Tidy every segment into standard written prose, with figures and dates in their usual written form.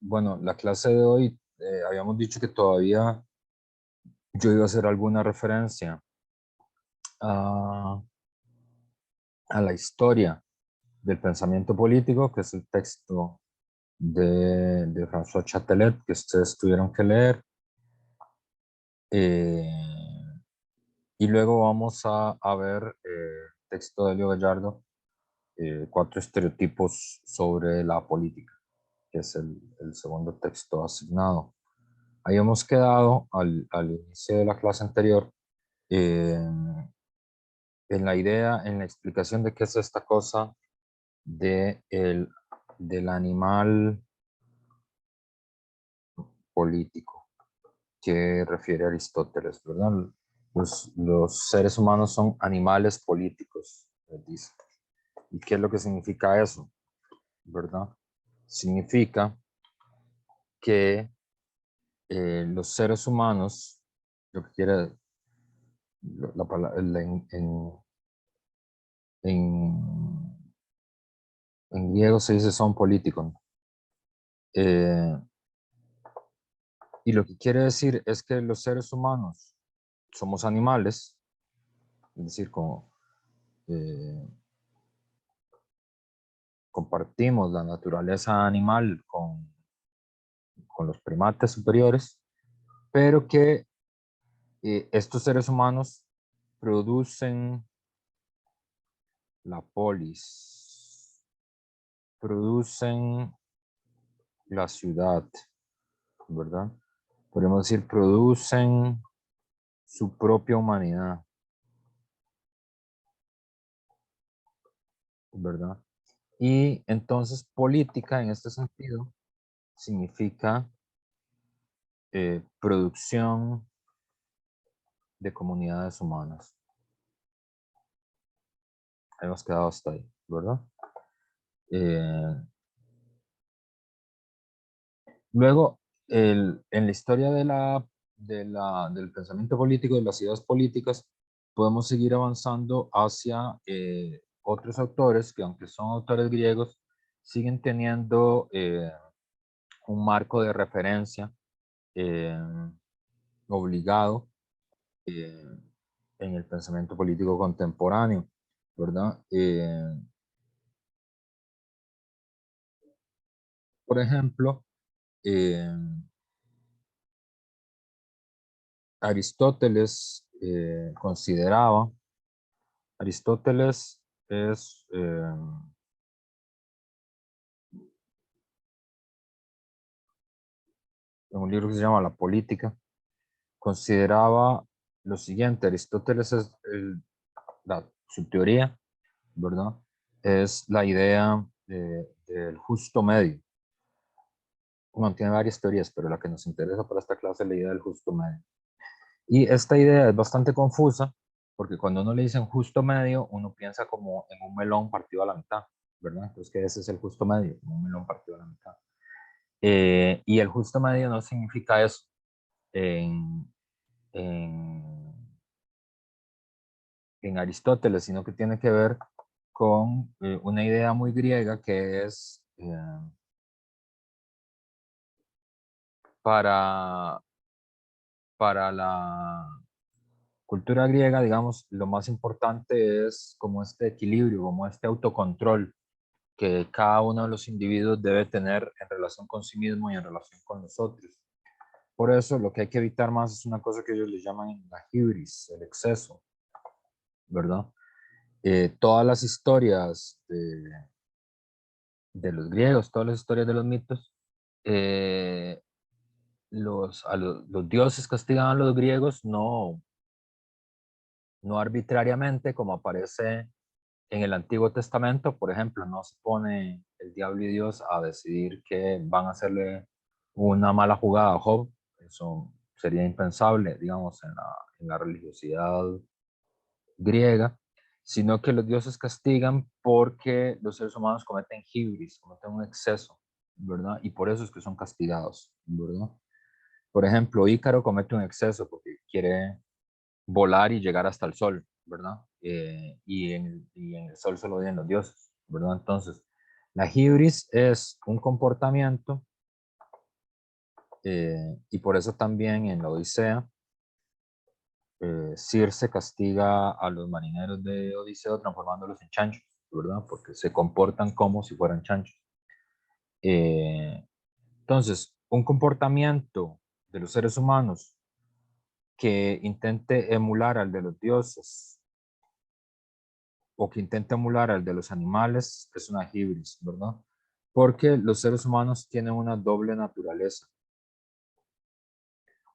Bueno, la clase de hoy habíamos dicho que todavía yo iba a hacer alguna referencia a, a la historia del pensamiento político, que es el texto de François Chatelet, que ustedes tuvieron que leer. Eh, y luego vamos a ver texto de Elio Gallardo, cuatro estereotipos sobre la política, que es el segundo texto asignado. Habíamos quedado al inicio de la clase anterior eh, en la idea, en la explicación de qué es esta cosa de del animal político que refiere Aristóteles, ¿verdad? Los seres humanos son animales políticos, les dice. ¿Y qué es lo que significa eso? ¿Verdad? Significa que los seres humanos, lo que quiere la palabra en, en griego se dice son políticos. Y lo que quiere decir es que los seres humanos somos animales, es decir, como compartimos la naturaleza animal con los primates superiores, pero que estos seres humanos producen la polis, producen la ciudad, ¿verdad? Podemos decir, producen su propia humanidad, ¿verdad? Y entonces política en este sentido significa producción de comunidades humanas. Hemos quedado hasta ahí, ¿verdad? Eh, Luego, en la historia del pensamiento político, de las ideas políticas, podemos seguir avanzando hacia otros autores que, aunque son autores griegos, siguen teniendo un marco de referencia eh, obligado eh, en el pensamiento político contemporáneo, ¿verdad? Por ejemplo, eh, Aristóteles consideraba, Aristóteles es en un libro que se llama La Política, consideraba lo siguiente: Aristóteles es su teoría, ¿verdad? Es la idea del justo medio. Bueno, tiene varias teorías, pero la que nos interesa para esta clase es la idea del justo medio. Y esta idea es bastante confusa, porque cuando uno le dice justo medio, uno piensa como en un melón partido a la mitad, ¿verdad? Entonces, que ese es el justo medio, un melón partido a la mitad. Y el justo medio no significa eso en, en, en Aristóteles, sino que tiene que ver con una idea muy griega que es para, para la cultura griega, digamos, lo más importante es como este equilibrio, como este autocontrol que cada uno de los individuos debe tener en relación con sí mismo y en relación con los otros. Por eso lo que hay que evitar más es una cosa que ellos le llaman la hibris, el exceso, ¿verdad? Todas las historias de los griegos, todas las historias de los mitos, eh, los dioses castigaban a los griegos no arbitrariamente como aparece en el Antiguo Testamento. Por ejemplo, no se pone el diablo y Dios a decidir que van a hacerle una mala jugada a Job. Eso sería impensable, digamos, en la religiosidad griega, sino que los dioses castigan porque los seres humanos cometen hibris, cometen un exceso, ¿verdad? Y por eso es que son castigados, ¿verdad? Por ejemplo, Ícaro comete un exceso porque quiere volar y llegar hasta el sol, ¿verdad? Y en el sol solo viven los dioses, ¿verdad? Entonces, la hibris es un comportamiento Y por eso también en la Odisea, Circe castiga a los marineros de Odiseo transformándolos en chanchos, ¿verdad? Porque se comportan como si fueran chanchos. Entonces, un comportamiento de los seres humanos que intente emular al de los dioses o que intente emular al de los animales es una hibris, ¿verdad? Porque los seres humanos tienen una doble naturaleza.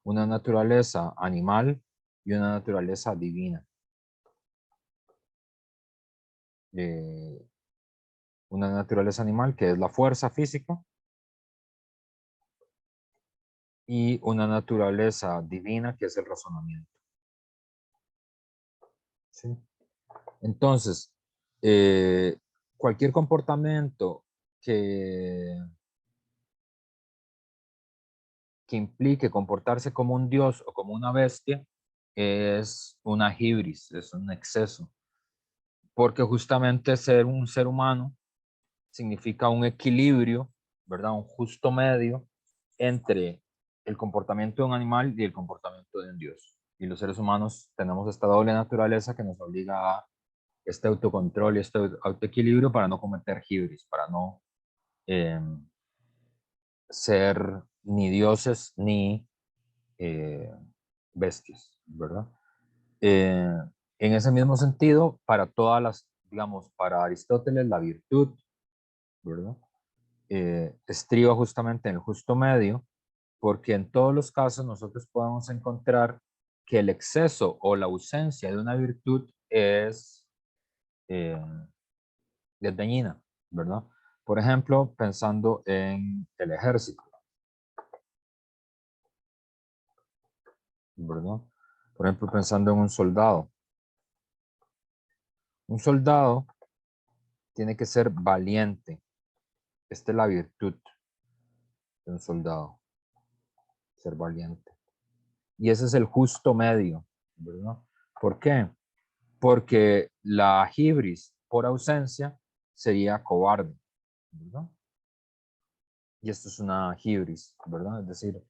Una naturaleza animal y una naturaleza divina. Una naturaleza animal que es la fuerza física y una naturaleza divina que es el razonamiento. ¿Sí? Entonces, cualquier comportamiento que implique comportarse como un dios o como una bestia es una hibris, es un exceso. Porque justamente ser un ser humano significa un equilibrio, ¿verdad? Un justo medio entre el comportamiento de un animal y el comportamiento de un dios. Y los seres humanos tenemos esta doble naturaleza que nos obliga a este autocontrol y este autoequilibrio para no cometer hibris, para no eh, ser ni dioses ni bestias, ¿verdad? Eh, en ese mismo sentido, para todas las, digamos, para Aristóteles, la virtud, ¿verdad? Estriba justamente en el justo medio, porque en todos los casos nosotros podemos encontrar que el exceso o la ausencia de una virtud eh, es dañina, ¿verdad? Por ejemplo, pensando en el ejército, ¿verdad? Por ejemplo, pensando en un soldado. Un soldado tiene que ser valiente. Esta es la virtud de un soldado, ser valiente. Y ese es el justo medio, ¿verdad? ¿Por qué? Porque la hibris por ausencia sería cobarde, ¿verdad? Y esto es una hibris, ¿verdad? Es decir,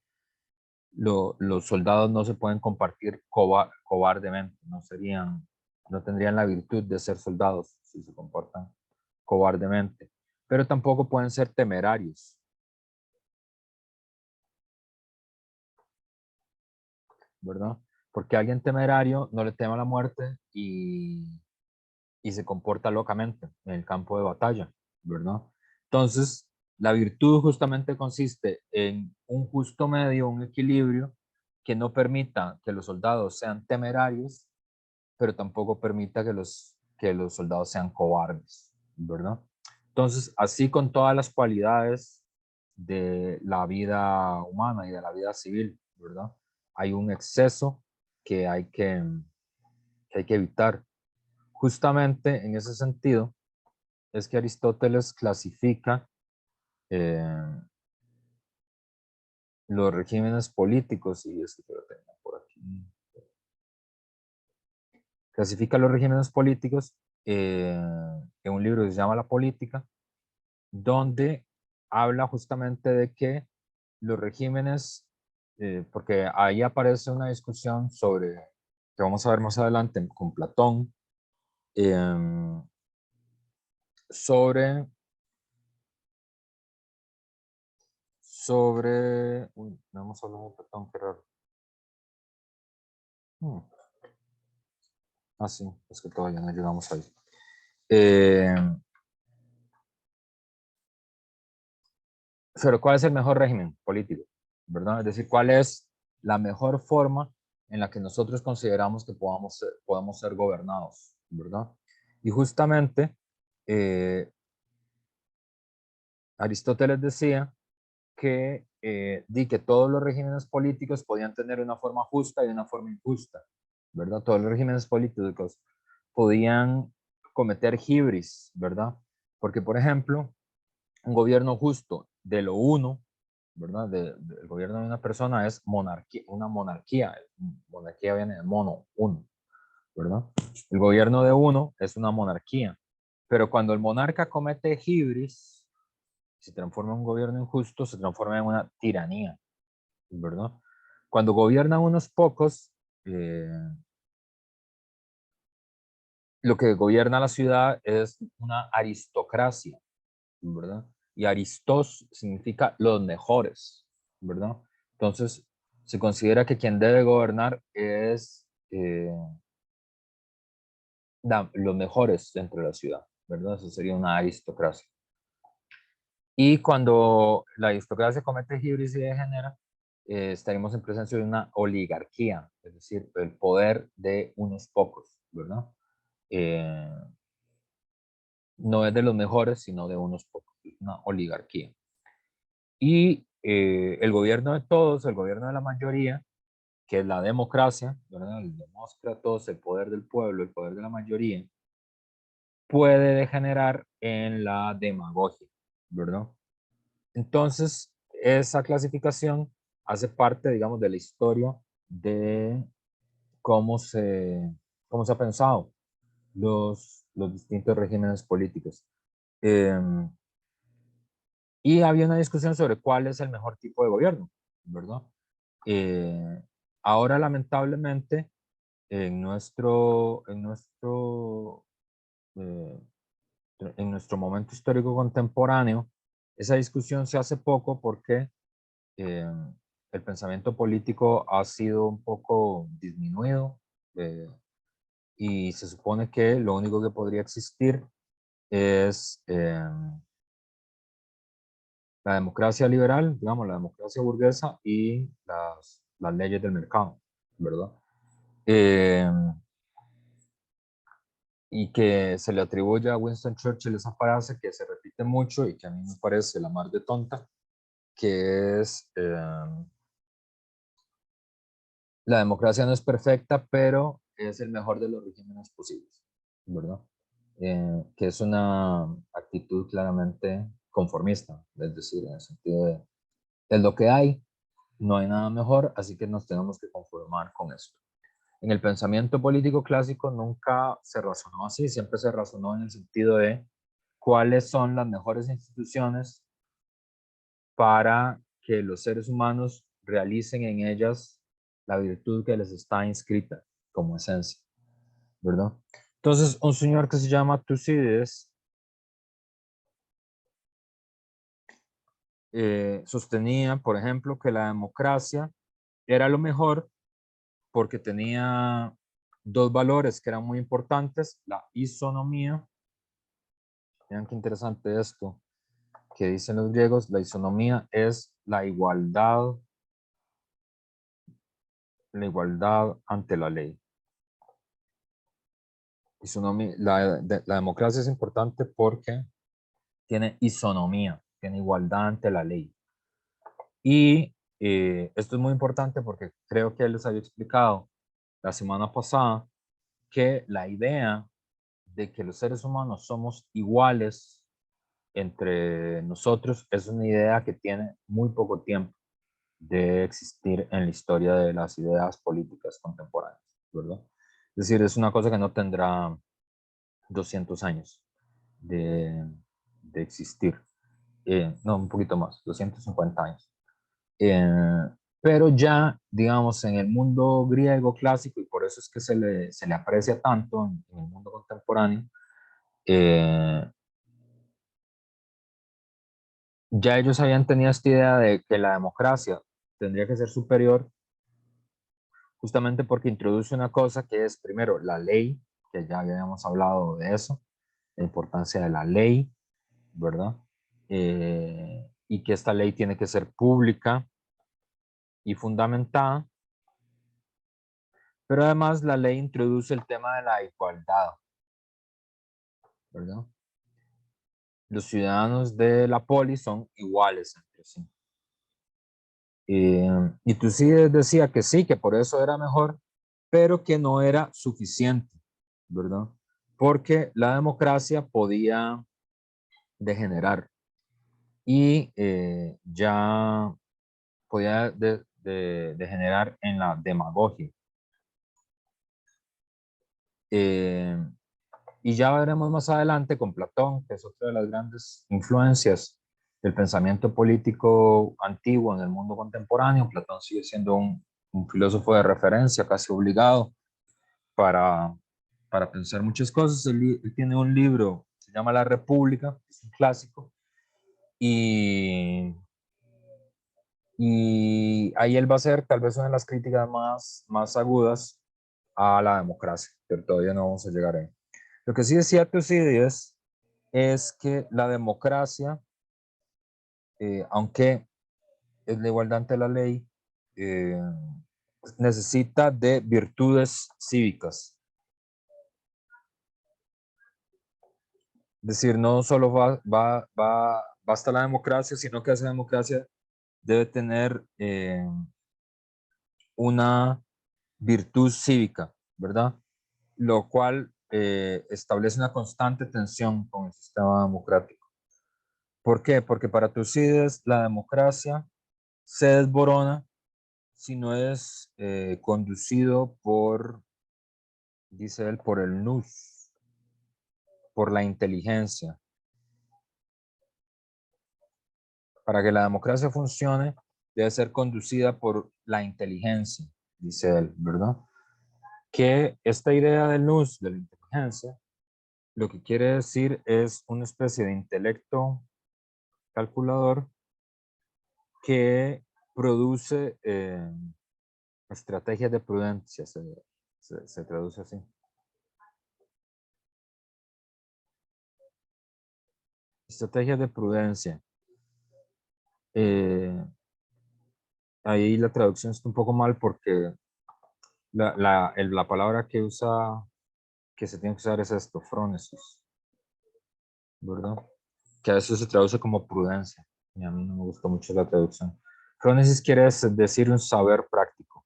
los soldados no se pueden compartir cobardemente, no tendrían la virtud de ser soldados si se comportan cobardemente, pero tampoco pueden ser temerarios, ¿verdad? Porque alguien temerario no le teme a la muerte y se comporta locamente en el campo de batalla, ¿verdad? Entonces, la virtud justamente consiste en un justo medio, un equilibrio que no permita que los soldados sean temerarios, pero tampoco permita que los soldados sean cobardes, ¿verdad? Entonces, así con todas las cualidades de la vida humana y de la vida civil, ¿verdad? Hay un exceso que que hay que evitar. Justamente en ese sentido es que Aristóteles clasifica eh, los regímenes políticos, y es que lo tengo por aquí, clasifica los regímenes políticos en un libro que se llama La Política, donde habla justamente de que los regímenes, porque ahí aparece una discusión sobre, que vamos a ver más adelante con Platón, eh, sobre, uy, no hemos hablado de Platón, qué raro. Hmm. Ah, sí, es que todavía no llegamos ahí. Eh, pero ¿cuál es el mejor régimen político? ¿Verdad? Es decir, ¿cuál es la mejor forma en la que nosotros consideramos que podamos ser gobernados? ¿Verdad? Y justamente Aristóteles decía que todos los regímenes políticos podían tener una forma justa y una forma injusta, ¿verdad? Todos los regímenes políticos podían cometer hibris, ¿verdad? Porque, por ejemplo, un gobierno justo de lo uno, ¿verdad? El gobierno de una persona es monarquía, una monarquía. Monarquía viene de mono, uno, ¿verdad? El gobierno de uno es una monarquía. Pero cuando el monarca comete hibris, se transforma en un gobierno injusto, se transforma en una tiranía, ¿verdad? Cuando gobiernan unos pocos, eh, lo que gobierna la ciudad es una aristocracia, ¿verdad? Y aristos significa los mejores, ¿verdad? Entonces, se considera que quien debe gobernar es los mejores dentro de la ciudad, ¿verdad? Eso sería una aristocracia. Y cuando la aristocracia comete hibris y degenera, estaremos en presencia de una oligarquía, es decir, el poder de unos pocos, ¿verdad? Eh, no es de los mejores, sino de unos pocos, es una oligarquía. Y el gobierno de todos, el gobierno de la mayoría, que es la democracia, ¿verdad? El demócratos, el poder del pueblo, el poder de la mayoría, puede degenerar en la demagogia, ¿verdad? Entonces, esa clasificación hace parte, digamos, de la historia de cómo se, cómo se ha pensado los distintos regímenes políticos. Eh, y había una discusión sobre cuál es el mejor tipo de gobierno, ¿verdad? Eh, ahora, lamentablemente, eh, en nuestro momento histórico contemporáneo, esa discusión se hace poco porque eh, el pensamiento político ha sido un poco disminuido eh, y se supone que lo único que podría existir es la democracia liberal, digamos, la democracia burguesa y las leyes del mercado, ¿verdad? Eh, y que se le atribuye a Winston Churchill esa frase que se repite mucho y que a mí me parece la mar de tonta, que es la democracia no es perfecta, pero es el mejor de los regímenes posibles, ¿verdad? Que es una actitud claramente conformista, es decir, en el sentido de, es lo que hay, no hay nada mejor, así que nos tenemos que conformar con esto. En el pensamiento político clásico nunca se razonó así, siempre se razonó en el sentido de cuáles son las mejores instituciones para que los seres humanos realicen en ellas la virtud que les está inscrita como esencia, ¿verdad? Entonces, un señor que se llama Tucídides sostenía, por ejemplo, que la democracia era lo mejor porque tenía dos valores que eran muy importantes, la isonomía, vean qué interesante esto que dicen los griegos, la isonomía es la igualdad ante la ley. La democracia es importante porque tiene isonomía, tiene igualdad ante la ley. Y esto es muy importante porque creo que les había explicado la semana pasada que la idea de que los seres humanos somos iguales entre nosotros es una idea que tiene muy poco tiempo de existir en la historia de las ideas políticas contemporáneas, ¿verdad? Es decir, es una cosa que no tendrá 200 años de, de existir. No, un poquito más, 250 años. Eh, pero ya, digamos, en el mundo griego clásico, y por eso es que se le aprecia tanto en el mundo contemporáneo, eh, ya ellos habían tenido esta idea de que la democracia tendría que ser superior justamente porque introduce una cosa que es, primero, la ley, que ya habíamos hablado de eso, la importancia de la ley, ¿verdad? Y que esta ley tiene que ser pública y fundamentada, pero además la ley introduce el tema de la igualdad, ¿verdad? Los ciudadanos de la polis son iguales entre sí. Y Tucídides decía que sí, que por eso era mejor, pero que no era suficiente, ¿verdad? Porque la democracia podía degenerar y ya podía degenerar en la demagogia. Eh, y ya veremos más adelante con Platón, que es otra de las grandes influencias del pensamiento político antiguo en el mundo contemporáneo. Platón sigue siendo un filósofo de referencia, casi obligado para, para pensar muchas cosas. Él tiene un libro, se llama La República, es un clásico, y, y ahí él va a hacer tal vez una de las críticas más agudas a la democracia, pero todavía no vamos a llegar ahí. Lo que sí decía Tucídides es que la democracia, aunque es la igualdad ante la ley, eh, necesita de virtudes cívicas. Es decir, no solo basta la democracia, sino que esa democracia debe tener una virtud cívica, ¿verdad? Lo cual establece una constante tensión con el sistema democrático. ¿Por qué? Porque para Tucídides la democracia se desborona si no es conducido por, dice él, por el nous, por la inteligencia. Para que la democracia funcione, debe ser conducida por la inteligencia, dice él, ¿verdad? Que esta idea del nous, de la inteligencia, lo que quiere decir es una especie de intelecto calculador que produce estrategias de prudencia, se traduce así. Estrategias de prudencia. Ahí la traducción está un poco mal porque la palabra que se tiene que usar es esto, frónesis, ¿verdad? Que a veces se traduce como prudencia, y a mí no me gusta mucho la traducción. Frónesis quiere decir un saber práctico.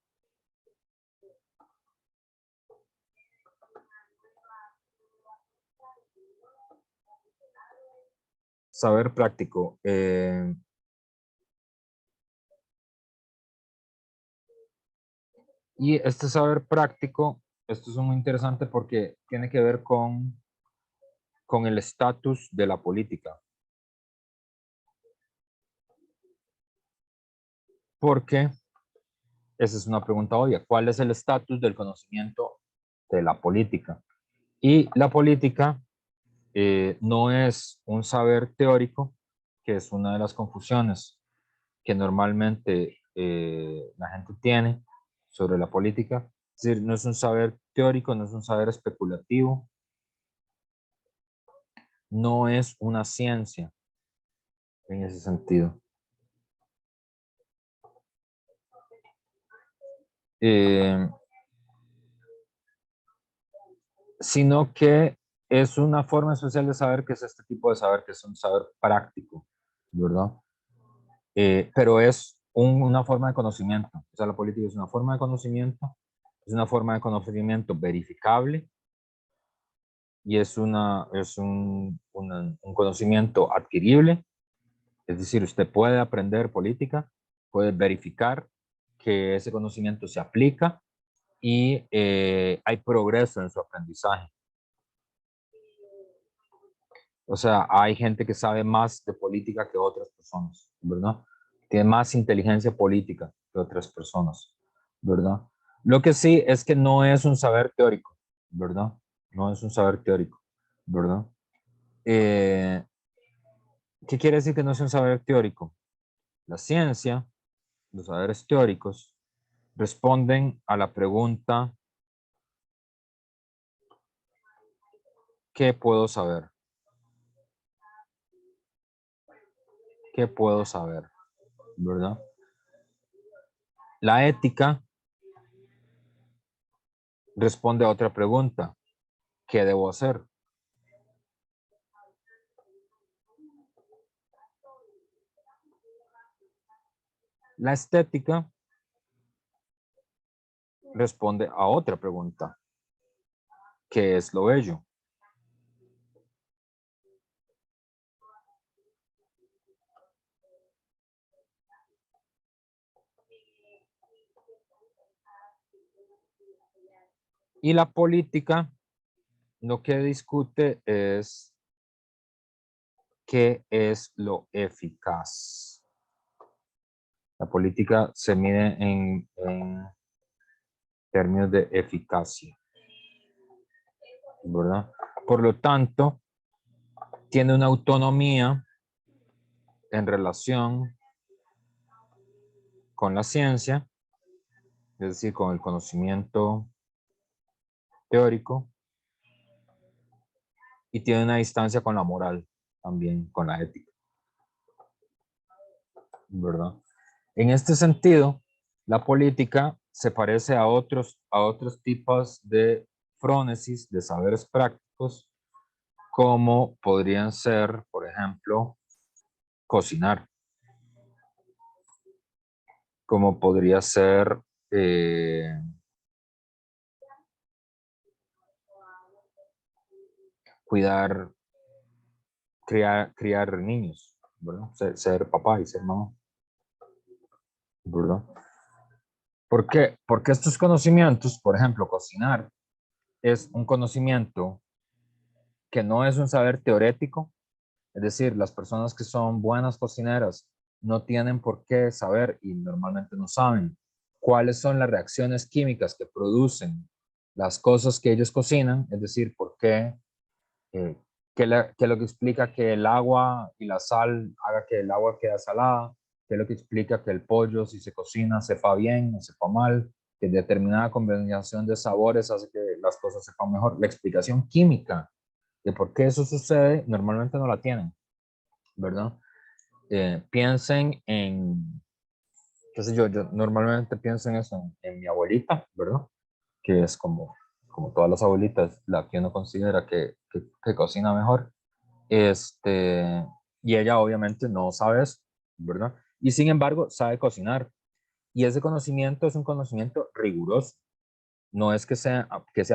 Saber práctico. Y este saber práctico, esto es muy interesante porque tiene que ver con el estatus de la política. Porque esa es una pregunta obvia. ¿Cuál es el estatus del conocimiento de la política? Y la política no es un saber teórico, que es una de las confusiones que normalmente la gente tiene sobre la política. Es decir, no es un saber teórico, no es un saber especulativo, no es una ciencia en ese sentido. Eh, Sino que es una forma especial de saber, que es este tipo de saber, que es un saber práctico, ¿verdad? Pero es una forma de conocimiento. O sea, la política es una forma de conocimiento, es una forma de conocimiento verificable y un conocimiento adquirible. Es decir, usted puede aprender política, puede verificar que ese conocimiento se aplica y hay progreso en su aprendizaje. O sea, hay gente que sabe más de política que otras personas, ¿verdad? Tiene más inteligencia política que otras personas, ¿verdad? Lo que sí es que no es un saber teórico, ¿verdad? No es un saber teórico, ¿verdad? Eh, ¿Qué quiere decir que no es un saber teórico? La ciencia, los saberes teóricos, responden a la pregunta, ¿qué puedo saber? ¿Qué puedo saber? ¿Verdad? La ética responde a otra pregunta, ¿qué debo hacer? La estética responde a otra pregunta, ¿qué es lo bello? Y la política lo que discute es ¿qué es lo eficaz? La política se mide en términos de eficacia, ¿verdad? Por lo tanto, tiene una autonomía en relación con la ciencia, es decir, con el conocimiento teórico, y tiene una distancia con la moral, también con la ética, ¿verdad? En este sentido, la política se parece a otros tipos de frónesis, de saberes prácticos, como podrían ser, por ejemplo, cocinar, como podría ser cuidar, criar niños, ¿verdad? Ser papá y ser mamá, ¿verdad? ¿Por qué? Porque estos conocimientos, por ejemplo, cocinar, es un conocimiento que no es un saber teórico, es decir, las personas que son buenas cocineras no tienen por qué saber y normalmente no saben cuáles son las reacciones químicas que producen las cosas que ellos cocinan, es decir, por qué, eh, qué es lo que explica que el agua y la sal haga que el agua quede salada, qué es lo que explica que el pollo, si se cocina, sepa bien o sepa mal, que determinada combinación de sabores hace que las cosas sepan mejor. La explicación química de por qué eso sucede normalmente no la tienen, ¿verdad? Piensen en, qué sé yo normalmente pienso en eso, en mi abuelita, ¿verdad? Que es como todas las abuelitas, la que uno considera que cocina mejor. Y ella obviamente no sabe eso, ¿verdad? Y sin embargo sabe cocinar. Y ese conocimiento es un conocimiento riguroso. No es que sea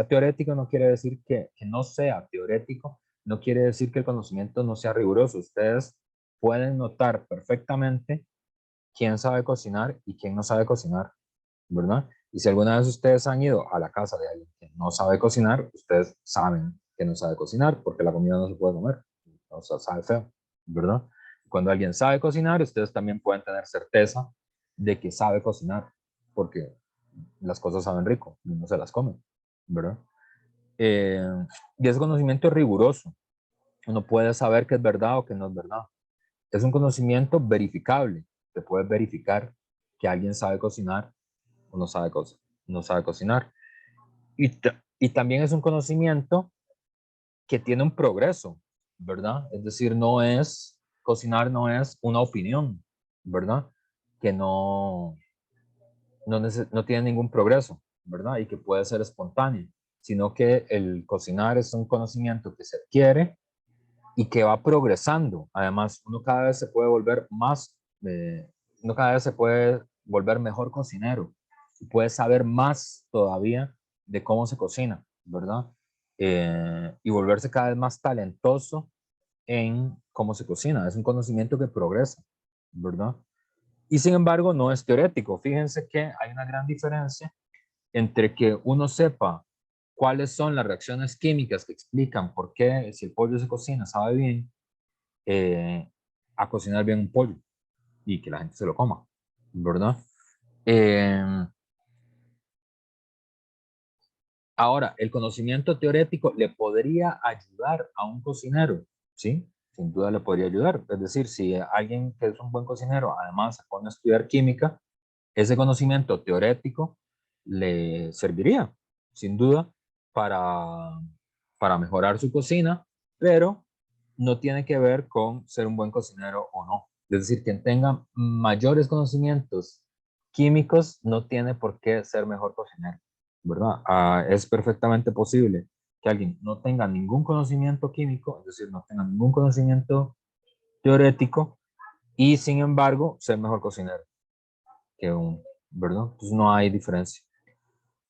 teórico, no quiere decir que no sea teórico, no quiere decir que el conocimiento no sea riguroso. Ustedes pueden notar perfectamente quién sabe cocinar y quién no sabe cocinar, ¿verdad? Y si alguna vez ustedes han ido a la casa de alguien que no sabe cocinar, ustedes saben que no sabe cocinar porque la comida no se puede comer, o sea, sabe feo, ¿verdad? Cuando alguien sabe cocinar, ustedes también pueden tener certeza de que sabe cocinar porque las cosas saben rico y no se las comen, ¿verdad? Eh, y ese conocimiento es riguroso. Uno puede saber que es verdad o que no es verdad. Es un conocimiento verificable. Te puedes verificar que alguien sabe cocinar o no sabe cocinar. Y también es un conocimiento que tiene un progreso, ¿verdad? Es decir, cocinar no es una opinión, ¿verdad? Que no tiene ningún progreso, ¿verdad? Y que puede ser espontáneo, sino que el cocinar es un conocimiento que se adquiere y que va progresando. Además, uno cada vez se puede volver mejor cocinero y puede saber más todavía de cómo se cocina, ¿verdad? Y volverse cada vez más talentoso en cómo se cocina. Es un conocimiento que progresa, ¿verdad? Y sin embargo, no es teórico. Fíjense que hay una gran diferencia entre que uno sepa cuáles son las reacciones químicas que explican por qué si el pollo se cocina sabe bien, eh, a cocinar bien un pollo y que la gente se lo coma, ¿verdad? Eh, Ahora, el conocimiento teórico le podría ayudar a un cocinero, ¿sí? Sin duda le podría ayudar. Es decir, si alguien que es un buen cocinero además se pone a estudiar química, ese conocimiento teórico le serviría, sin duda, para, para mejorar su cocina, pero no tiene que ver con ser un buen cocinero o no. Es decir, quien tenga mayores conocimientos químicos no tiene por qué ser mejor cocinero, ¿verdad? Es perfectamente posible que alguien no tenga ningún conocimiento químico, es decir, no tenga ningún conocimiento teórico y sin embargo ser mejor cocinero que un, ¿verdad? Entonces no hay diferencia.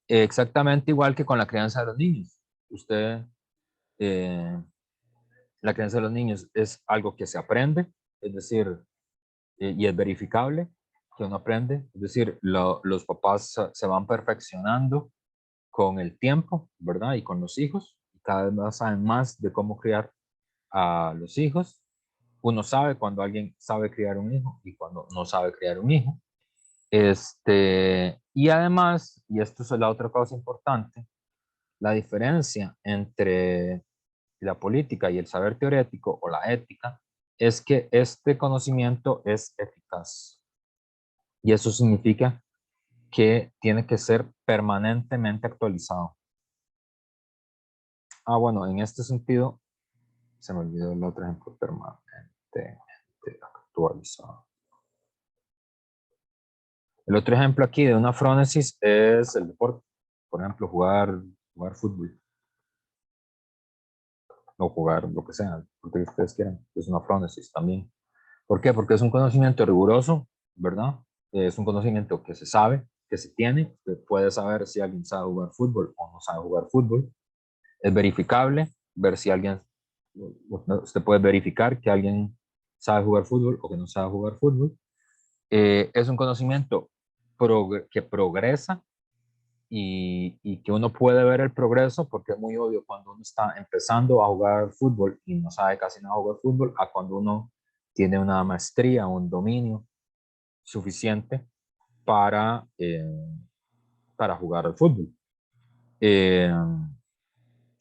Exactamente igual que con la crianza de los niños. Usted, eh, la crianza de los niños es algo que se aprende, es decir, y es verificable que uno aprende, es decir, los papás se van perfeccionando con el tiempo, ¿verdad? Y con los hijos, cada vez más saben más de cómo criar a los hijos. uno sabe cuando alguien sabe criar un hijo y cuando no sabe criar un hijo. Y además, y esto es la otra cosa importante, la diferencia entre la política y el saber teórico o la ética es que este conocimiento es eficaz. Y eso significa que tiene que ser permanentemente actualizado. Ah, bueno, en este sentido, se me olvidó el otro ejemplo, permanentemente actualizado. El otro ejemplo aquí de una frónesis es el deporte. Por ejemplo, jugar fútbol. O jugar lo que sea, el deporte que ustedes quieran. Es una frónesis también. ¿Por qué? Porque es un conocimiento riguroso, ¿verdad? Es un conocimiento que se sabe, que se tiene, que puede saber si alguien sabe jugar fútbol o no sabe jugar fútbol. Es verificable, ver si alguien, usted puede verificar que alguien sabe jugar fútbol o que no sabe jugar fútbol. Es un conocimiento que progresa y que uno puede ver el progreso porque es muy obvio cuando uno está empezando a jugar fútbol y no sabe casi nada jugar fútbol a cuando uno tiene una maestría, un dominio suficiente para, para jugar al fútbol. Eh,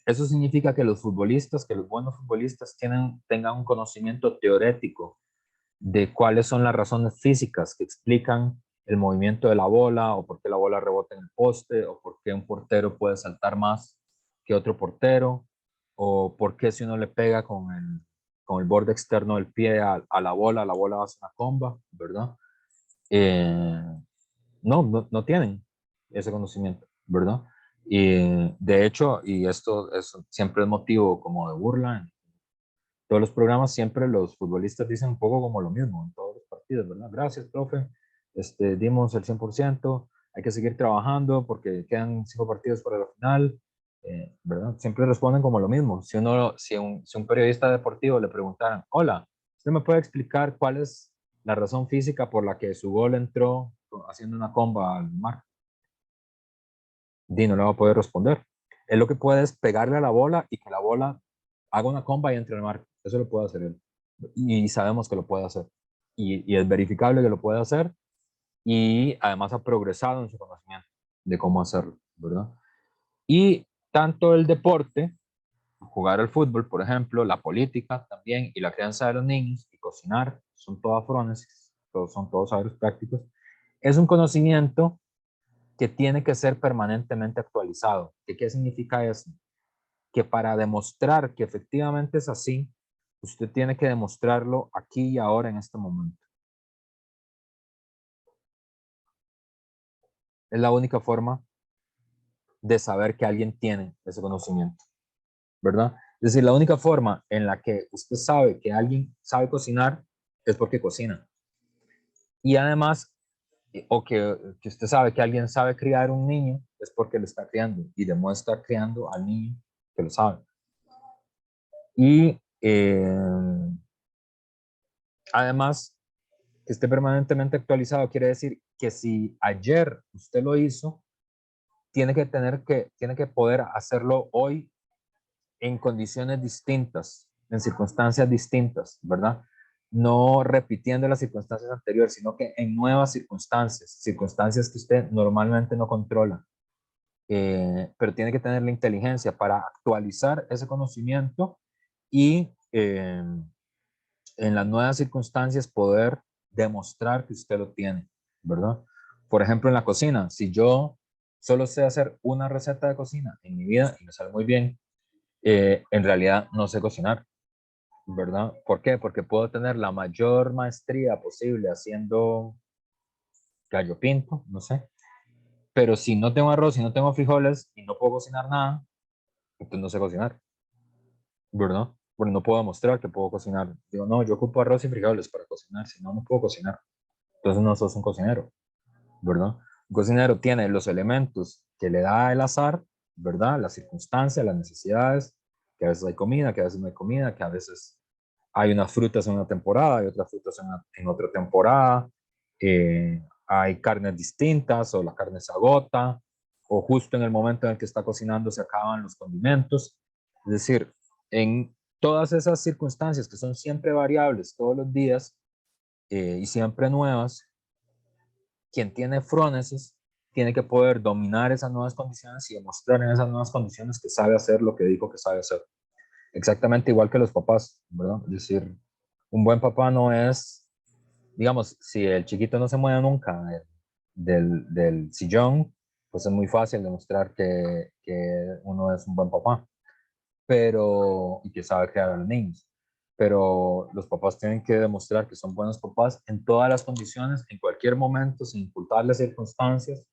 Eso significa que los futbolistas, que los buenos futbolistas tengan un conocimiento teórico de cuáles son las razones físicas que explican el movimiento de la bola o por qué la bola rebota en el poste o por qué un portero puede saltar más que otro portero o por qué si uno le pega con el borde externo del pie a la bola hace una comba, ¿verdad? Eh, no tienen ese conocimiento, ¿verdad? Y de hecho, y esto siempre es motivo como de burla, en todos los programas siempre los futbolistas dicen un poco como lo mismo en todos los partidos, ¿verdad? Gracias, profe, dimos el 100%, hay que seguir trabajando porque quedan 5 partidos para la final, ¿verdad? Siempre responden como lo mismo. Si un periodista deportivo le preguntaran, hola, ¿usted me puede explicar cuál es la razón física por la que su gol entró haciendo una comba al mar? Di, no le va a poder responder. Él lo que puede es pegarle a la bola y que la bola haga una comba y entre el mar. Eso lo puede hacer él. Y sabemos que lo puede hacer. Y es verificable que lo puede hacer. Y además ha progresado en su conocimiento de cómo hacerlo, ¿verdad? Y tanto el deporte, jugar al fútbol, por ejemplo, la política también, y la crianza de los niños, y cocinar, son todas frónesis, son todos saberes prácticos. Es un conocimiento que tiene que ser permanentemente actualizado. ¿Qué significa eso? Que para demostrar que efectivamente es así, usted tiene que demostrarlo aquí y ahora en este momento. Es la única forma de saber que alguien tiene ese conocimiento, ¿verdad? Es decir, la única forma en la que usted sabe que alguien sabe cocinar es porque cocina. Y además, o que usted sabe que alguien sabe criar un niño es porque lo está criando y demuestra criando al niño que lo sabe. Y además, que esté permanentemente actualizado quiere decir que si ayer usted lo hizo, tiene que poder hacerlo hoy en condiciones distintas, en circunstancias distintas, ¿verdad? No repitiendo las circunstancias anteriores, sino que en nuevas circunstancias que usted normalmente no controla. Pero tiene que tener la inteligencia para actualizar ese conocimiento y en las nuevas circunstancias poder demostrar que usted lo tiene, ¿verdad? Por ejemplo, en la cocina, si yo solo sé hacer una receta de cocina en mi vida y me sale muy bien, en realidad no sé cocinar, ¿verdad? ¿Por qué? Porque puedo tener la mayor maestría posible haciendo gallo pinto, no sé, pero si no tengo arroz, si no tengo frijoles y no puedo cocinar nada, entonces no sé cocinar, ¿verdad? Porque no puedo demostrar que puedo cocinar. Digo, no, yo ocupo arroz y frijoles para cocinar, si no, no puedo cocinar. Entonces no sos un cocinero, ¿verdad? Un cocinero tiene los elementos que le da el azar, ¿verdad? Las circunstancias, las necesidades, que a veces hay comida, que a veces no hay comida, que a veces hay unas frutas en una temporada, hay otras frutas en otra temporada, hay carnes distintas o la carne se agota, o justo en el momento en el que está cocinando se acaban los condimentos. Es decir, en todas esas circunstancias que son siempre variables todos los días y siempre nuevas, quien tiene frónesis tiene que poder dominar esas nuevas condiciones y demostrar en esas nuevas condiciones que sabe hacer lo que dijo que sabe hacer. Exactamente igual que los papás, ¿verdad? Es decir, un buen papá no es, digamos, si el chiquito no se mueve nunca del sillón, pues es muy fácil demostrar que uno es un buen papá, pero, y que sabe crear a los niños. Pero los papás tienen que demostrar que son buenos papás en todas las condiciones, en cualquier momento, sin importarles circunstancias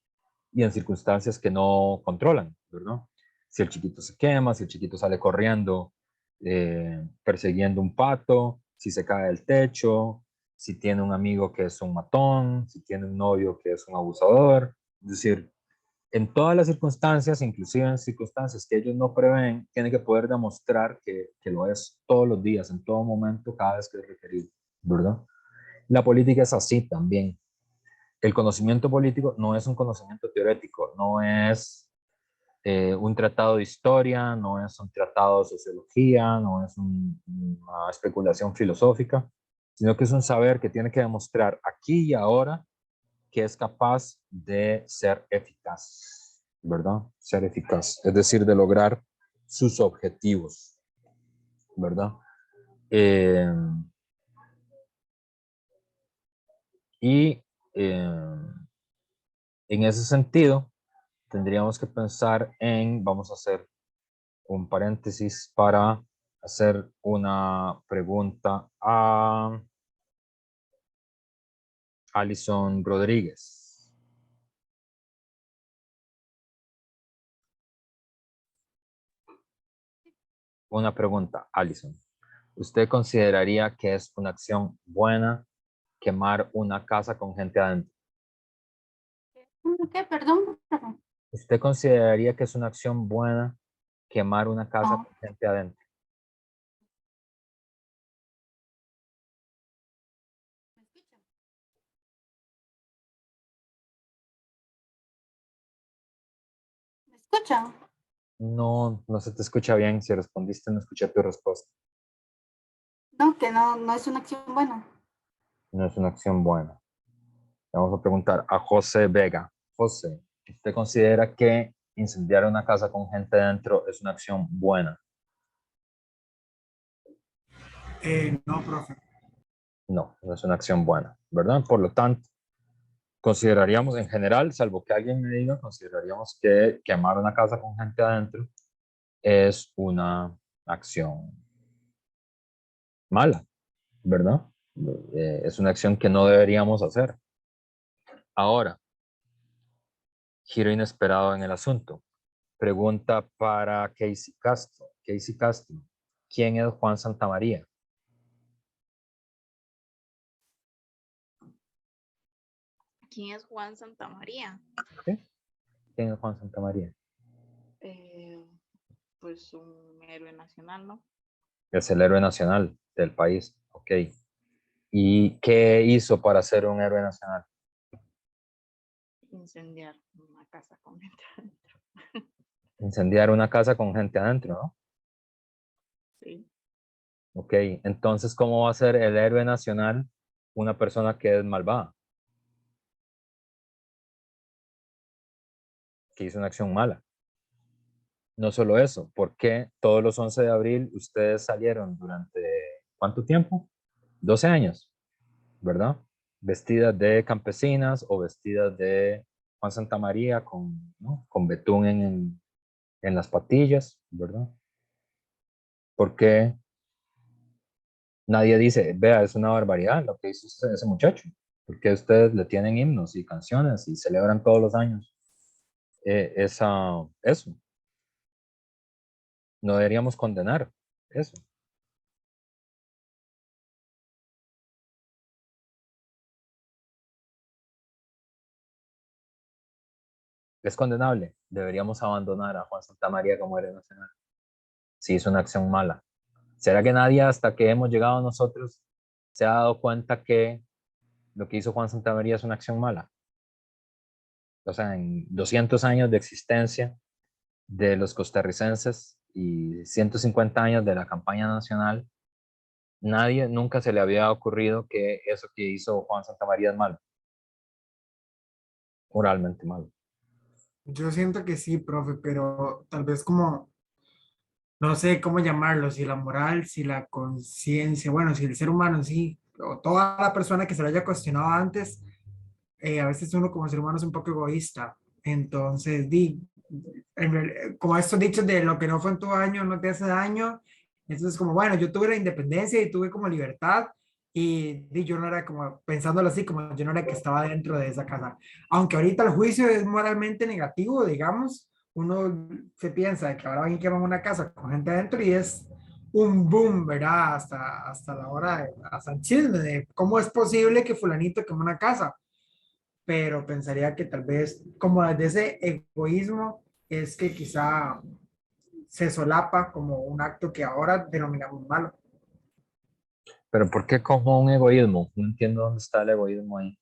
y en circunstancias que no controlan, ¿verdad? Si el chiquito se quema, si el chiquito sale corriendo persiguiendo un pato, si se cae del techo, si tiene un amigo que es un matón, si tiene un novio que es un abusador. Es decir, en todas las circunstancias, inclusive en circunstancias que ellos no prevén, tiene que poder demostrar que lo es todos los días, en todo momento, cada vez que es requerido, ¿verdad? La política es así también. El conocimiento político no es un conocimiento teórico, no es un tratado de historia, no es un tratado de sociología, no es una especulación filosófica, sino que es un saber que tiene que demostrar aquí y ahora que es capaz de ser eficaz, ¿verdad? Ser eficaz, es decir, de lograr sus objetivos, ¿verdad? Eh, y en ese sentido, tendríamos que pensar en, vamos a hacer un paréntesis para hacer una pregunta a Alison Rodríguez. Una pregunta, Alison. ¿Usted consideraría que es una acción buena quemar una casa con gente adentro? ¿Qué? Perdón. ¿Usted consideraría que es una acción buena quemar una casa No, con gente adentro? ¿me escuchan? ¿Me escuchan? No, no se te escucha bien. Si respondiste, no escuché tu respuesta. No, que no, no es una acción buena. No es una acción buena. Vamos a preguntar a José Vega. José, ¿usted considera que incendiar una casa con gente dentro es una acción buena? No, profe. No, no es una acción buena, ¿verdad? Por lo tanto, consideraríamos en general, salvo que alguien me diga, consideraríamos que quemar una casa con gente adentro es una acción mala, ¿verdad? Es una acción que no deberíamos hacer. Ahora, giro inesperado en el asunto. Pregunta para Casey Castro. Casey Castro, ¿quién es Juan Santamaría? ¿Quién es Juan Santamaría? ¿Sí? ¿Quién es Juan Santamaría? Eh, pues un héroe nacional, ¿no? Es el héroe nacional del país. Ok. ¿Y qué hizo para ser un héroe nacional? Incendiar una casa con gente adentro. Incendiar una casa con gente adentro, ¿no? Sí. Ok. Entonces, ¿cómo va a ser el héroe nacional una persona que es malvada? Que hizo una acción mala. No solo eso, ¿por qué todos los 11 de abril ustedes salieron durante cuánto tiempo? 12 años, ¿verdad? Vestidas de campesinas o vestidas de Juan Santamaría con, ¿no? con betún en las patillas, ¿verdad? Porque nadie dice, vea, es una barbaridad lo que hizo ese muchacho, porque ustedes le tienen himnos y canciones y celebran todos los años eso. No deberíamos condenar eso. Es condenable. Deberíamos abandonar a Juan Santamaría como héroe nacional. Si es una acción mala. ¿Será que nadie hasta que hemos llegado a nosotros se ha dado cuenta que lo que hizo Juan Santamaría es una acción mala? O sea, en 200 años de existencia de los costarricenses, y 150 años de la campaña nacional, nadie nunca se le había ocurrido que eso que hizo Juan Santamaría es malo, moralmente malo. Yo siento que sí, profe, pero tal vez como, no sé cómo llamarlo, si la moral, si la conciencia, bueno, si el ser humano en sí, o toda la persona que se lo haya cuestionado antes, a veces uno como ser humano es un poco egoísta. Entonces, como estos dichos de lo que no fue en tu daño no te hace daño. Entonces, como bueno, yo tuve la independencia y tuve como libertad y yo no era como, pensándolo así, como yo no era que estaba dentro de esa casa. Aunque ahorita el juicio es moralmente negativo, digamos, uno se piensa que ahora van y queman una casa con gente adentro y es un boom, ¿verdad? Hasta la hora, hasta el chisme de cómo es posible que fulanito queme una casa, pero pensaría que tal vez como desde ese egoísmo es que quizá se solapa como un acto que ahora denominamos malo. Pero ¿por qué como un egoísmo? No entiendo dónde está el egoísmo ahí.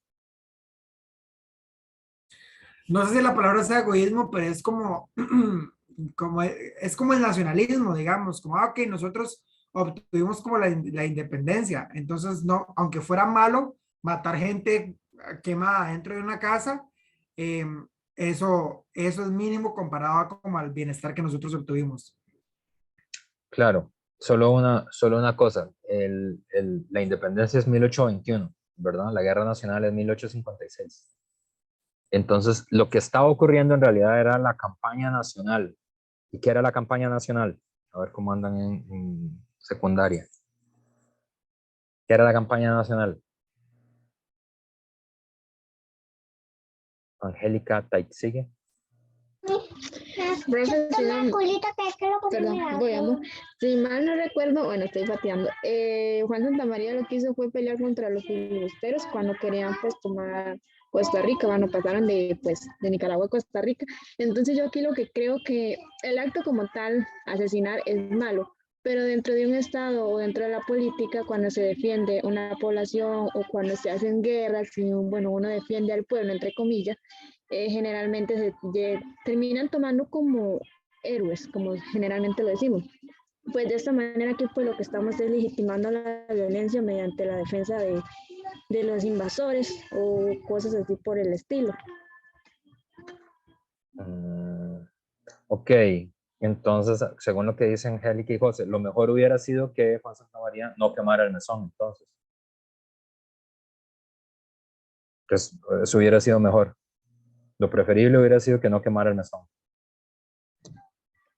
No sé si la palabra sea egoísmo, pero es como, es como el nacionalismo, digamos, como, ok, nosotros obtuvimos como la independencia, entonces no, aunque fuera malo matar gente quemada dentro de una casa, eh, eso es mínimo comparado a como al bienestar que nosotros obtuvimos. Claro, solo una cosa, la independencia es 1821, ¿verdad? La guerra nacional es 1856. Entonces, lo que estaba ocurriendo en realidad era la campaña nacional. ¿Y qué era la campaña nacional? A ver cómo andan en secundaria. ¿Qué era la campaña nacional? Angélica Taixigue. Profe, si no, perdón, voy amor. Si mal no recuerdo, bueno, estoy pateando. Juan Santamaría lo que hizo fue pelear contra los filibusteros cuando querían pues tomar Costa Rica, bueno, pasaron de pues de Nicaragua a Costa Rica. Entonces yo aquí lo que creo que el acto como tal, asesinar, es malo, pero dentro de un estado o dentro de la política, cuando se defiende una población o cuando se hacen guerras y bueno, uno defiende al pueblo, entre comillas, generalmente terminan tomando como héroes, como generalmente lo decimos. Pues de esta manera que pues lo que estamos es legitimando la violencia mediante la defensa de los invasores o cosas así por el estilo. Ok, entonces, según lo que dicen Angélica y José, lo mejor hubiera sido que Juan Santamaría no quemara el mesón, entonces. Pues, eso hubiera sido mejor. Lo preferible hubiera sido que no quemara el mesón.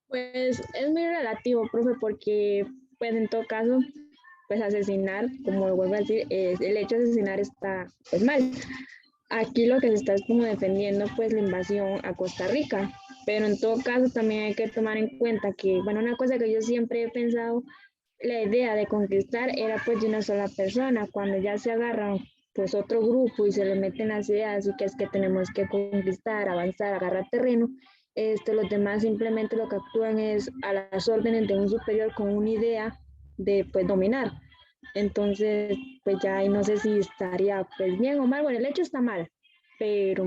Pues es muy relativo, profe, porque pues en todo caso, pues asesinar, como lo vuelvo a decir, el hecho de asesinar está pues mal. Aquí lo que se está es como defendiendo pues la invasión a Costa Rica, pero en todo caso también hay que tomar en cuenta que, bueno, una cosa que yo siempre he pensado, la idea de conquistar era pues de una sola persona, cuando ya se agarran pues otro grupo y se le meten las ideas y que es que tenemos que conquistar, avanzar, agarrar terreno, los demás simplemente lo que actúan es a las órdenes de un superior con una idea de pues dominar. Entonces, pues ya ahí no sé si estaría pues bien o mal. Bueno, el hecho está mal, pero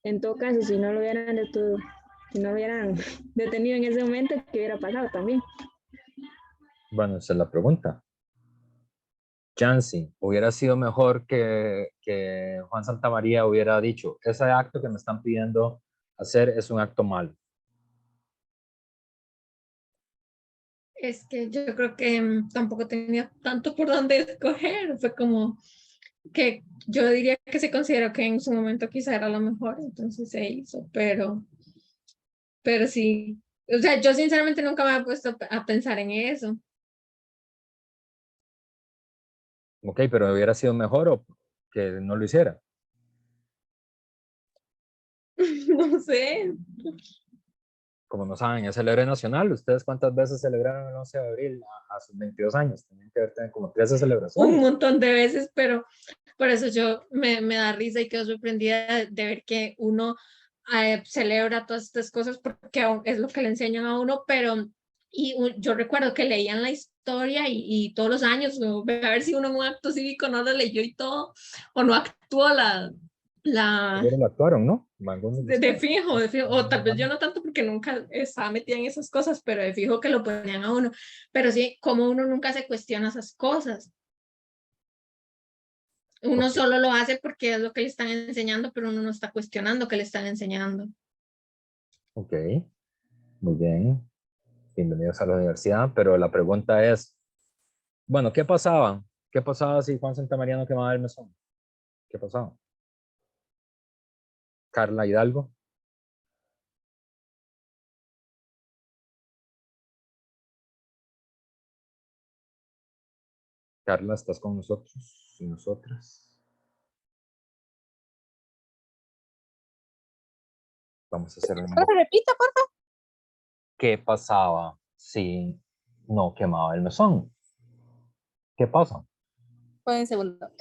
en todo caso, si no lo hubieran si no lo hubieran detenido en ese momento, ¿qué hubiera pasado también? Bueno, esa es la pregunta. Jancy, hubiera sido mejor que Juan Santamaría hubiera dicho, ese acto que me están pidiendo hacer es un acto malo. Es que yo creo que tampoco tenía tanto por dónde escoger. Fue como que yo diría que se consideró que en su momento quizá era lo mejor, entonces se hizo, pero sí. O sea, yo sinceramente nunca me había puesto a pensar en eso. Ok, pero hubiera sido mejor o que no lo hiciera. No sé. Como no saben, es el héroe nacional. ¿Ustedes cuántas veces celebraron el 11 de abril a sus 22 años? Tenían que tener como 13 Un celebraciones. montón de veces, pero por eso yo me da risa y quedo sorprendida de ver que uno celebra todas estas cosas porque es lo que le enseñan a uno, pero yo recuerdo que leían la historia y todos los años, a ver si uno en un acto cívico no lo leyó y todo, o no actuó la, Pero la actuaron, ¿no? de fijo, o tal vez yo no tanto porque nunca estaba metida en esas cosas, pero de fijo que lo ponían a uno. Pero sí, como uno nunca se cuestiona esas cosas. Uno Ok. solo lo hace porque es lo que le están enseñando, pero uno no está cuestionando que le están enseñando. Ok, muy bien. Bienvenidos a la universidad, pero la pregunta es, bueno, ¿qué pasaba? ¿Qué pasaba si Juan Santamaría no quemaba el mesón? ¿Qué pasaba? Carla Hidalgo. Carla, ¿estás con nosotros y nosotras? Vamos a hacer un... Repita, por favor. ¿Qué pasaba si no quemaba el mesón? ¿Qué pasa? Pues un segundo.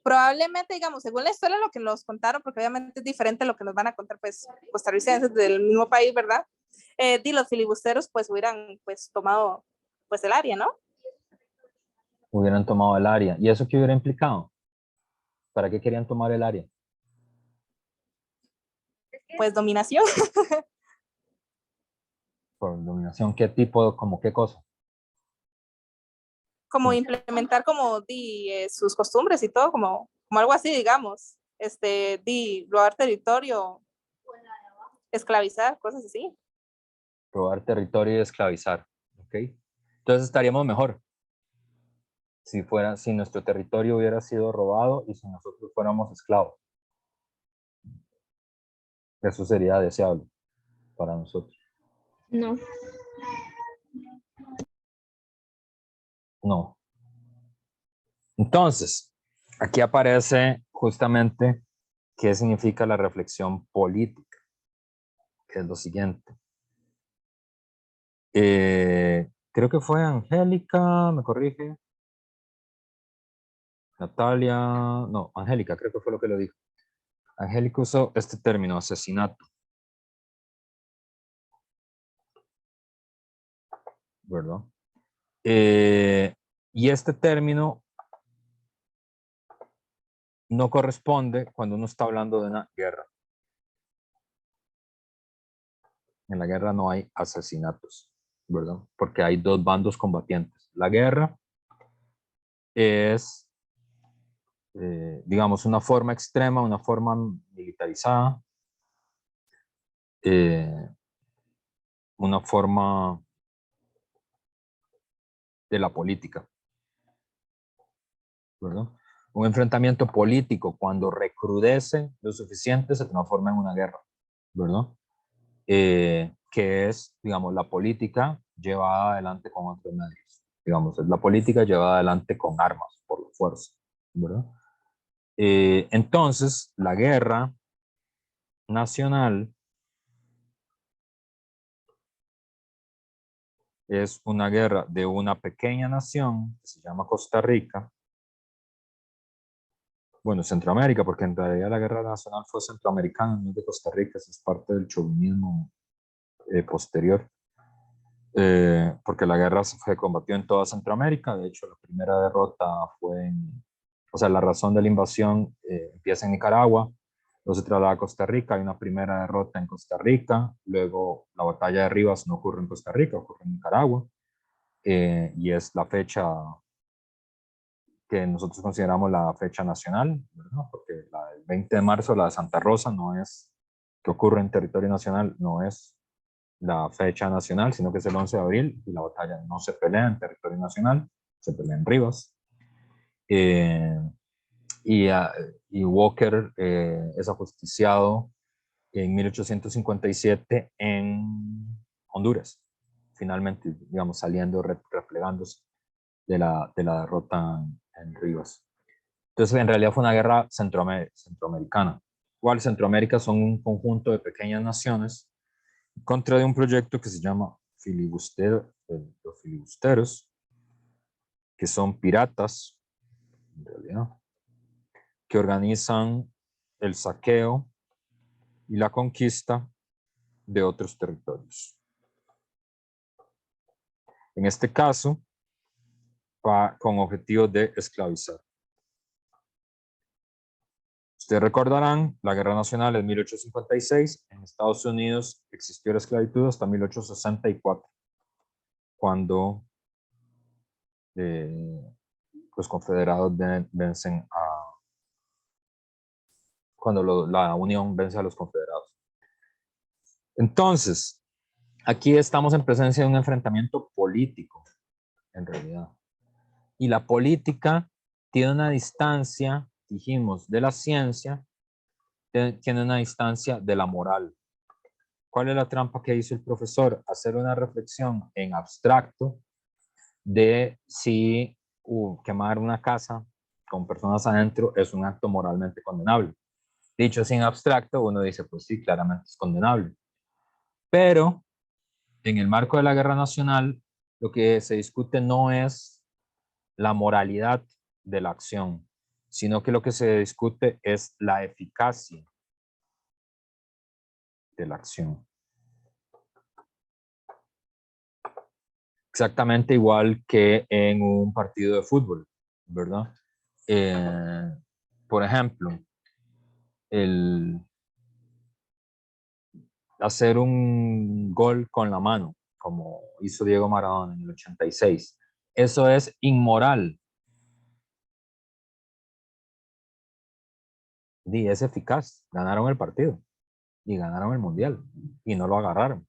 Probablemente, digamos, según la historia, lo que nos contaron, porque obviamente es diferente a lo que nos van a contar, pues, costarricenses del mismo país, ¿verdad? Los filibusteros, pues, hubieran, pues, tomado, pues, el área, ¿no? Hubieran tomado el área. ¿Y eso qué hubiera implicado? ¿Para qué querían tomar el área? Pues, dominación. Por dominación, ¿qué tipo, como qué cosa? Como implementar como sus costumbres y todo, como algo así, digamos. Robar territorio, esclavizar, cosas así. Robar territorio y esclavizar. ¿Ok? Entonces estaríamos mejor si nuestro territorio hubiera sido robado y si nosotros fuéramos esclavos. Eso sería deseable para nosotros. No. No. Entonces, aquí aparece justamente qué significa la reflexión política, que es lo siguiente. Creo que fue Angélica, me corrige. Natalia, no, Angélica, creo que fue lo que lo dijo. Angélica usó este término, asesinato. ¿Verdad? Y este término no corresponde cuando uno está hablando de una guerra. En la guerra no hay asesinatos, ¿verdad? Porque hay dos bandos combatientes. La guerra es, digamos, una forma extrema, una forma militarizada, una forma de la política, ¿verdad? Un enfrentamiento político, cuando recrudece lo suficiente, se transforma en una guerra, ¿verdad? Que es, digamos, la política llevada adelante con otros medios. Digamos, es la política llevada adelante con armas, por la fuerza, ¿verdad? Entonces, la guerra nacional es una guerra de una pequeña nación que se llama Costa Rica, bueno, Centroamérica, porque en realidad la guerra nacional fue centroamericana, no es de Costa Rica, eso es parte del chauvinismo posterior, porque la guerra se combatió en toda Centroamérica. De hecho, la primera derrota fue o sea, la razón de la invasión empieza en Nicaragua, luego se traslada a Costa Rica, hay una primera derrota en Costa Rica, luego la batalla de Rivas no ocurre en Costa Rica, ocurre en Nicaragua, y es la fecha que nosotros consideramos la fecha nacional, ¿verdad? Porque la del 20 de marzo, la de Santa Rosa, no es que ocurre en territorio nacional, no es la fecha nacional, sino que es el 11 de abril y la batalla no se pelea en territorio nacional, se pelea en Rivas. Y Walker es ajusticiado en 1857 en Honduras, finalmente, digamos, saliendo, replegándose de la derrota en Rivas. Entonces, en realidad fue una guerra centroamericana. Igual Centroamérica son un conjunto de pequeñas naciones contra de un proyecto que se llama los filibusteros, que son piratas, en realidad, que organizan el saqueo y la conquista de otros territorios. En este caso, con objetivo de esclavizar. Ustedes recordarán, la Guerra Nacional en 1856, en Estados Unidos existió la esclavitud hasta 1864, cuando los confederados vencen a, cuando la Unión vence a los confederados. Entonces, aquí estamos en presencia de un enfrentamiento político, en realidad. Y la política tiene una distancia, dijimos, de la ciencia, tiene una distancia de la moral. ¿Cuál es la trampa que hizo el profesor? Hacer una reflexión en abstracto de si quemar una casa con personas adentro es un acto moralmente condenable. Dicho así en abstracto, uno dice, pues sí, claramente es condenable. Pero en el marco de la guerra nacional, lo que se discute no es la moralidad de la acción, sino que lo que se discute es la eficacia de la acción. Exactamente igual que en un partido de fútbol, ¿verdad? Por ejemplo, el hacer un gol con la mano, como hizo Diego Maradona en el 86, eso es inmoral. Y es eficaz. Ganaron el partido y ganaron el mundial y no lo agarraron.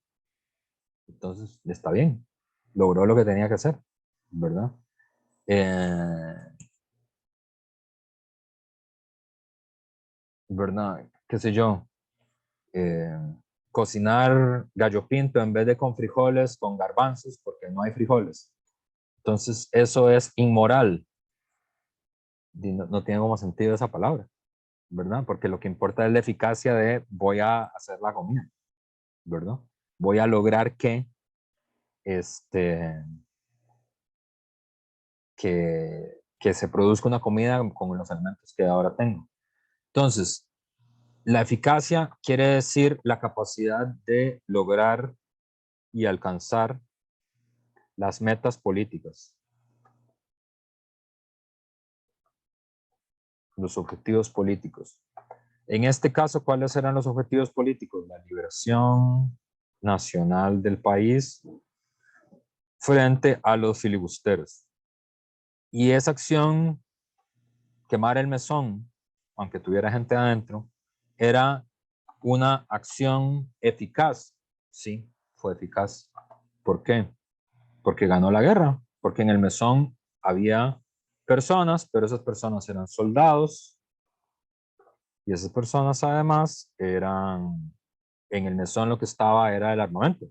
Entonces, está bien. Logró lo que tenía que hacer, ¿verdad? ¿Verdad? ¿Qué sé yo? Cocinar gallo pinto en vez de con frijoles, con garbanzos, porque no hay frijoles. Entonces, eso es inmoral. No tiene como sentido esa palabra, ¿verdad? Porque lo que importa es la eficacia de voy a hacer la comida, ¿verdad? Voy a lograr que que se produzca una comida con los alimentos que ahora tengo. Entonces, la eficacia quiere decir la capacidad de lograr y alcanzar las metas políticas, los objetivos políticos. En este caso, ¿cuáles eran los objetivos políticos? La liberación nacional del país frente a los filibusteros. Y esa acción, quemar el mesón, aunque tuviera gente adentro, era una acción eficaz. Sí, fue eficaz. ¿Por qué? Porque ganó la guerra, porque en el mesón había personas, pero esas personas eran soldados y esas personas además eran, en el mesón lo que estaba era el armamento.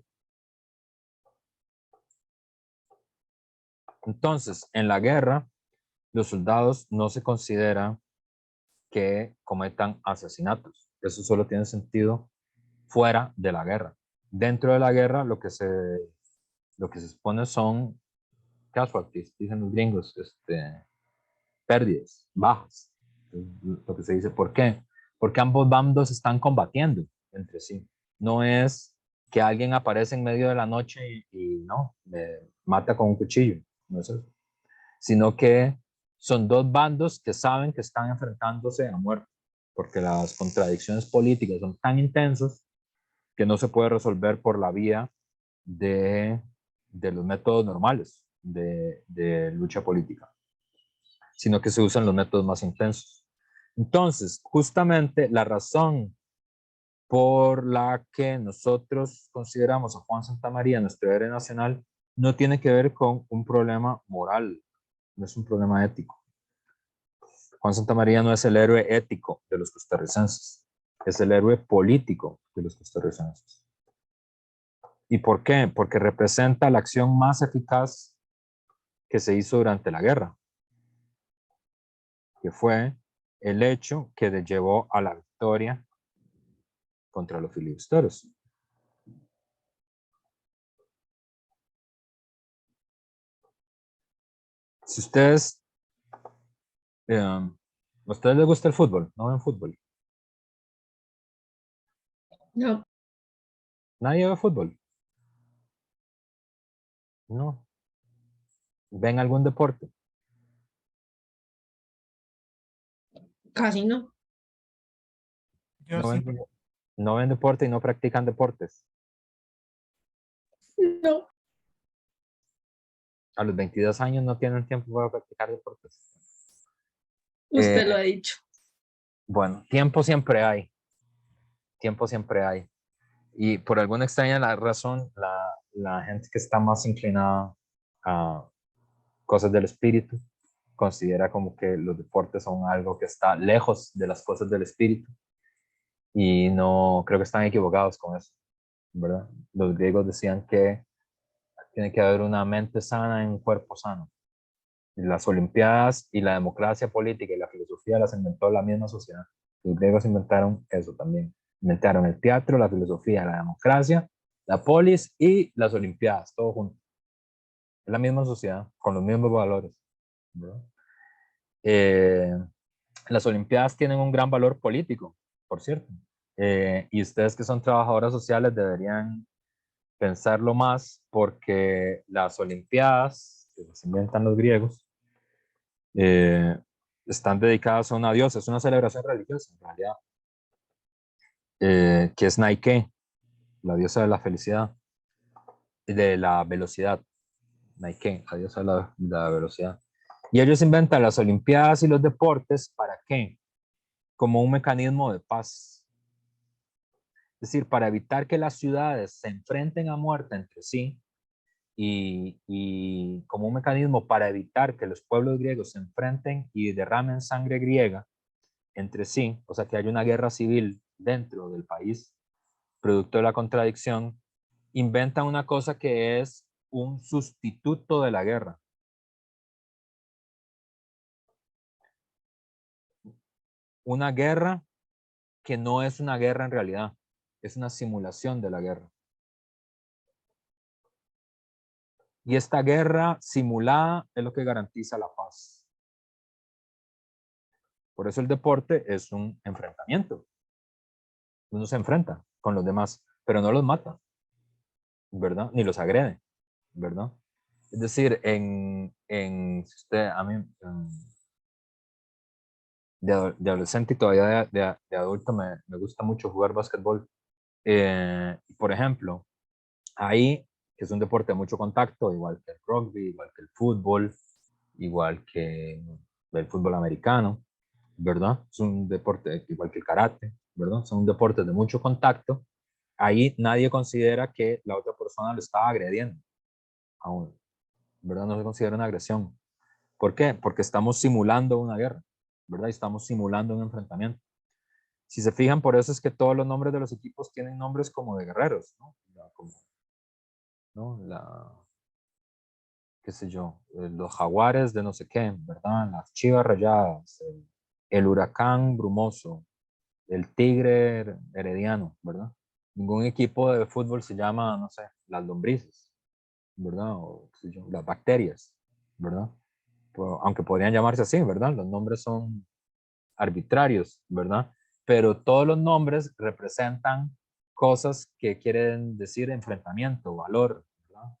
Entonces, en la guerra, los soldados no se considera que cometan asesinatos. Eso solo tiene sentido fuera de la guerra. Dentro de la guerra, lo que se expone son casualties, dicen los gringos, pérdidas, bajas. Lo que se dice, ¿por qué? Porque ambos bandos están combatiendo entre sí. No es que alguien aparece en medio de la noche y no, me mata con un cuchillo. No es eso. Sino que son dos bandos que saben que están enfrentándose a muerte, porque las contradicciones políticas son tan intensas que no se puede resolver por la vía de los métodos normales de lucha política, sino que se usan los métodos más intensos. Entonces, justamente la razón por la que nosotros consideramos a Juan Santamaría nuestro héroe nacional no tiene que ver con un problema moral, no es un problema ético. Juan Santamaría no es el héroe ético de los costarricenses, es el héroe político de los costarricenses. ¿Y por qué? Porque representa la acción más eficaz que se hizo durante la guerra, que fue el hecho que llevó a la victoria contra los filibusteros. Si ustedes, ¿a ustedes les gusta el fútbol? ¿No ven fútbol? No, ¿Nadie ve fútbol? No. ¿Ven algún deporte? casi no. Yo No sí, ven, no ven deporte y no practican deportes. No, A los 22 años no tienen tiempo para practicar deportes. usted lo ha dicho. Bueno, tiempo siempre hay. Tiempo siempre hay. Y por alguna extraña razón, la gente que está más inclinada a cosas del espíritu considera como que los deportes son algo que está lejos de las cosas del espíritu. Y no, creo que están equivocados con eso, ¿verdad? Los griegos decían que tiene que haber una mente sana en un cuerpo sano. Y las Olimpiadas y la democracia política y la filosofía las inventó la misma sociedad. Los griegos inventaron eso también. Inventaron el teatro, la filosofía, la democracia, la polis y las Olimpiadas, todo junto. Es la misma sociedad, con los mismos valores, ¿verdad? Las Olimpiadas tienen un gran valor político, por cierto. Y ustedes que son trabajadoras sociales deberían pensarlo más porque las Olimpiadas, que se inventan los griegos, están dedicadas a una diosa, es una celebración religiosa en realidad, que es Nike, la diosa de la felicidad, de la velocidad. Nike, la diosa de la velocidad. Y ellos inventan las Olimpiadas y los deportes, ¿para qué? Como un mecanismo de paz. Es decir, para evitar que las ciudades se enfrenten a muerte entre sí y como un mecanismo para evitar que los pueblos griegos se enfrenten y derramen sangre griega entre sí, o sea, que haya una guerra civil dentro del país, producto de la contradicción, inventan una cosa que es un sustituto de la guerra. Una guerra que no es una guerra en realidad, es una simulación de la guerra. Y esta guerra simulada es lo que garantiza la paz. Por eso el deporte es un enfrentamiento. Uno se enfrenta con los demás, pero no los mata, ¿verdad? Ni los agrede, ¿verdad? Es decir, si usted, a mí, de adolescente y todavía de adulto me gusta mucho jugar básquetbol. Por ejemplo, ahí, que es un deporte de mucho contacto, igual que el rugby, igual que el fútbol, igual que el fútbol americano, ¿verdad? Es un deporte igual que el karate, ¿verdad? Son deportes de mucho contacto. Ahí nadie considera que la otra persona lo está agrediendo aún, ¿verdad? No se considera una agresión. ¿Por qué? Porque estamos simulando una guerra, ¿verdad? Y estamos simulando un enfrentamiento. Si se fijan, por eso es que todos los nombres de los equipos tienen nombres como de guerreros, ¿no? Como, ¿no? Qué sé yo, los jaguares de no sé qué, ¿verdad? Las chivas rayadas, el huracán brumoso, el tigre herediano, ¿verdad? Ningún equipo de fútbol se llama, no sé, las lombrices, ¿verdad? O qué sé yo, las bacterias, ¿verdad? Aunque podrían llamarse así, ¿verdad? Los nombres son arbitrarios, ¿verdad? Pero todos los nombres representan cosas que quieren decir enfrentamiento, valor, ¿verdad?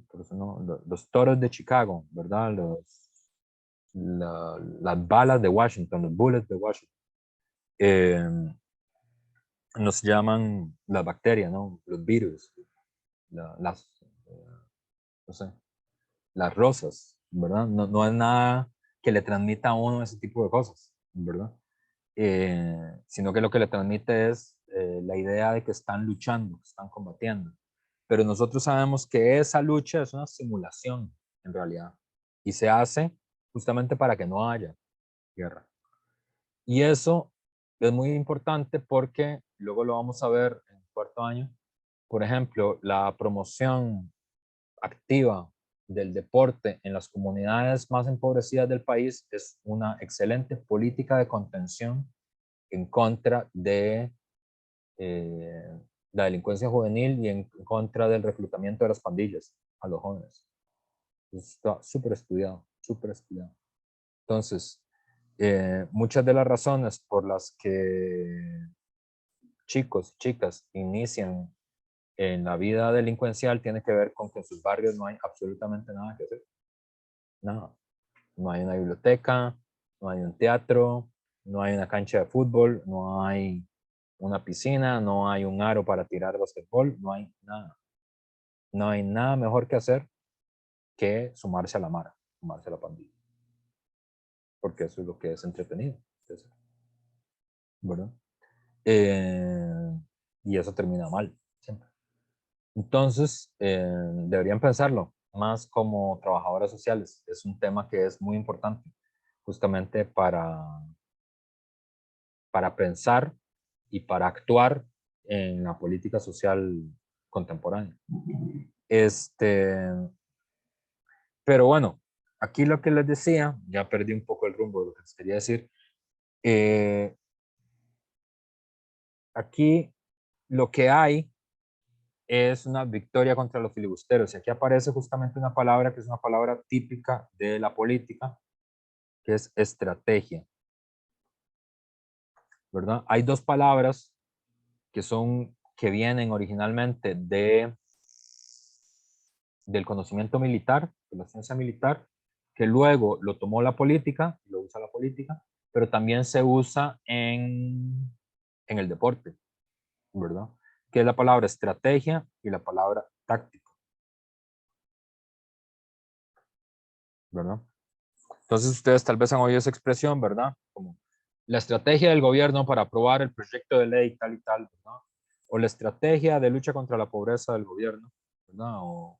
Por eso no, los toros de Chicago, ¿verdad? Las balas de Washington, los bullets de Washington. Nos llaman las bacterias, ¿no? Los virus, las, no sé, las rosas, ¿verdad? No, no es nada que le transmita a uno ese tipo de cosas, ¿verdad? Sino que lo que le transmite es la idea de que están luchando, que están combatiendo. Pero nosotros sabemos que esa lucha es una simulación, en realidad, y se hace justamente para que no haya guerra. Y eso es muy importante porque luego lo vamos a ver en el cuarto año. Por ejemplo, la promoción activa del deporte en las comunidades más empobrecidas del país es una excelente política de contención en contra de la delincuencia juvenil y en contra del reclutamiento de las pandillas a los jóvenes. Está súper estudiado, súper estudiado. Entonces, muchas de las razones por las que chicos y chicas inician en la vida delincuencial tiene que ver con que en sus barrios no hay absolutamente nada que hacer. Nada. No hay una biblioteca, no hay un teatro, No hay una cancha de fútbol, no hay una piscina, no hay un aro para tirar basquetbol, no hay nada. No hay nada mejor que hacer que sumarse a la mara, sumarse a la pandilla. Porque eso es lo que es entretenido, ¿verdad? Y eso termina mal, siempre. Entonces, deberían pensarlo más como trabajadoras sociales. Es un tema que es muy importante, justamente para pensar y para actuar en la política social contemporánea. Pero bueno, aquí lo que les decía, ya perdí un poco el rumbo de lo que les quería decir. Aquí lo que hay es una victoria contra los filibusteros. Y aquí aparece justamente una palabra que es una palabra típica de la política, que es estrategia, ¿verdad? Hay dos palabras que vienen originalmente del conocimiento militar, de la ciencia militar, que luego lo tomó la política, lo usa la política, pero también se usa en el deporte, ¿verdad? Que es la palabra estrategia y la palabra táctica, ¿verdad? Entonces ustedes tal vez han oído esa expresión, ¿verdad? Como la estrategia del gobierno para aprobar el proyecto de ley tal y tal, ¿verdad? O la estrategia de lucha contra la pobreza del gobierno, ¿verdad? O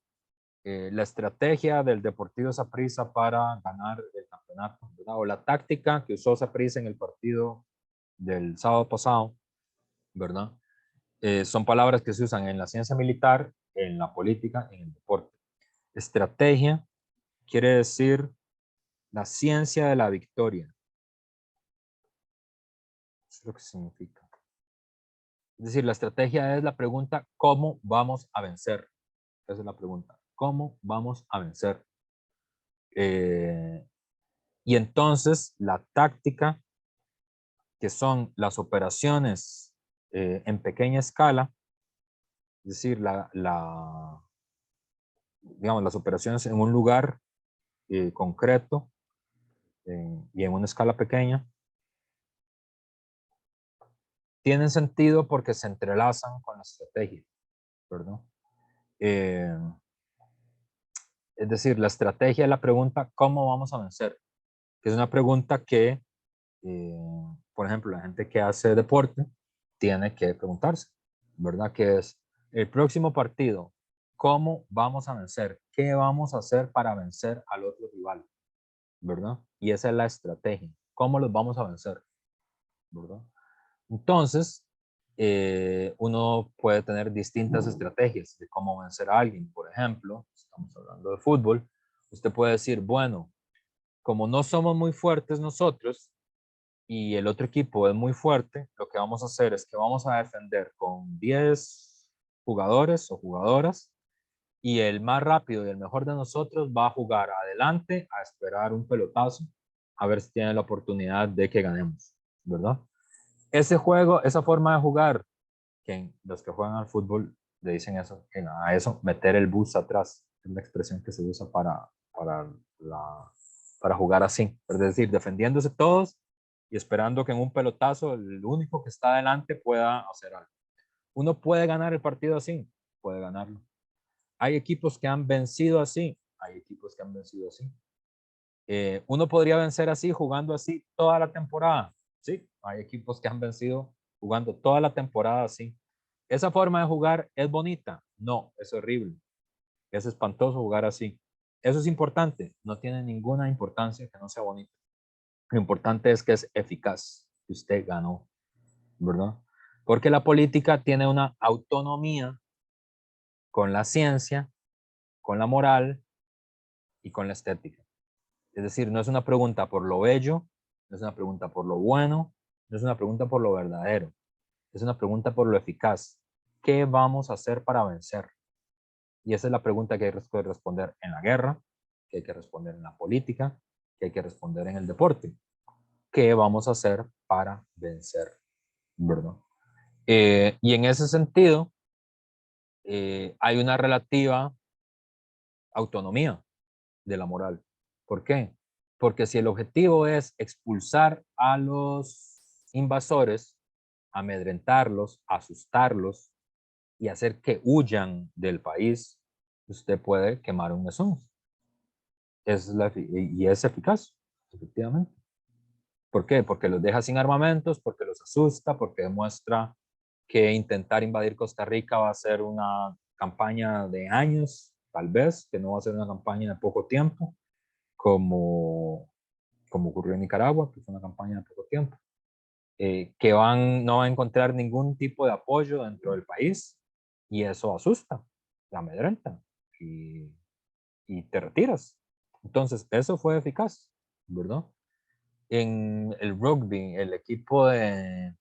la estrategia del Deportivo Saprissa para ganar el campeonato, ¿verdad? O la táctica que usó Saprissa en el partido del sábado pasado, ¿verdad? Son palabras que se usan en la ciencia militar, en la política, en el deporte. Estrategia quiere decir la ciencia de la victoria. Eso es lo que significa. Es decir, la estrategia es la pregunta, ¿cómo vamos a vencer? Esa es la pregunta. ¿Cómo vamos a vencer? Y entonces la táctica, que son las operaciones en pequeña escala, es decir, digamos, las operaciones en un lugar concreto y en una escala pequeña, tienen sentido porque se entrelazan con la estrategia, ¿verdad? Es decir, la estrategia es la pregunta, ¿cómo vamos a vencer? Que es una pregunta que, por ejemplo, la gente que hace deporte tiene que preguntarse, ¿verdad? Que es el próximo partido, ¿cómo vamos a vencer? ¿Qué vamos a hacer para vencer al otro rival? ¿Verdad? Y esa es la estrategia. ¿Cómo los vamos a vencer? ¿Verdad? Entonces, uno puede tener distintas estrategias de cómo vencer a alguien. Por ejemplo, estamos hablando de fútbol, usted puede decir, bueno, como no somos muy fuertes nosotros y el otro equipo es muy fuerte, lo que vamos a hacer es que vamos a defender con 10 jugadores o jugadoras y el más rápido y el mejor de nosotros va a jugar adelante a esperar un pelotazo a ver si tiene la oportunidad de que ganemos, ¿verdad? Ese juego, esa forma de jugar, que los que juegan al fútbol le dicen eso, a eso meter el bus atrás, es la expresión que se usa para jugar así, es decir, defendiéndose todos y esperando que en un pelotazo el único que está adelante pueda hacer algo. Uno puede ganar el partido así, puede ganarlo. Hay equipos que han vencido así, hay equipos que han vencido así. Uno podría vencer así, jugando así toda la temporada. Sí, hay equipos que han vencido jugando toda la temporada así. ¿Esa forma de jugar es bonita? No, es horrible. Es espantoso jugar así. ¿Eso es importante? No tiene ninguna importancia que no sea bonito. Lo importante es que es eficaz, que usted ganó, ¿verdad? Porque la política tiene una autonomía con la ciencia, con la moral y con la estética. Es decir, no es una pregunta por lo bello, no es una pregunta por lo bueno, no es una pregunta por lo verdadero, es una pregunta por lo eficaz. ¿Qué vamos a hacer para vencer? Y esa es la pregunta que hay que responder en la guerra, que hay que responder en la política, que hay que responder en el deporte. ¿Qué vamos a hacer para vencer? ¿Verdad? Y en ese sentido, hay una relativa autonomía de la moral. ¿Por qué? Porque si el objetivo es expulsar a los invasores, amedrentarlos, asustarlos y hacer que huyan del país, usted puede quemar un mesón. Y es eficaz, efectivamente. ¿Por qué? Porque los deja sin armamentos, porque los asusta, porque demuestra que intentar invadir Costa Rica va a ser una campaña de años, tal vez, que no va a ser una campaña de poco tiempo, como ocurrió en Nicaragua, que fue una campaña de poco tiempo, que no va a encontrar ningún tipo de apoyo dentro del país, y eso asusta, la amedrenta, y te retiras. Entonces, eso fue eficaz, ¿verdad? En el rugby, el equipo de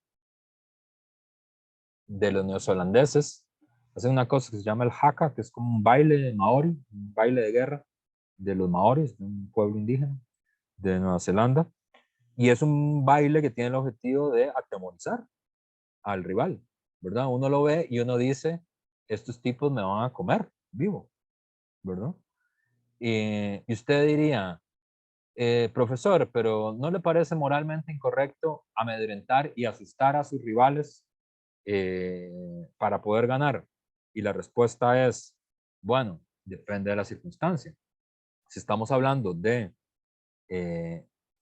los neozelandeses hacen una cosa que se llama el haka, que es como un baile maori, un baile de guerra de los maoris, de un pueblo indígena de Nueva Zelanda, y es un baile que tiene el objetivo de atemorizar al rival, ¿verdad? Uno lo ve y uno dice, estos tipos me van a comer vivo, ¿verdad? Y usted diría, profesor, pero ¿no le parece moralmente incorrecto amedrentar y asustar a sus rivales para poder ganar? Y la respuesta es, bueno, depende de la circunstancia. Si estamos hablando de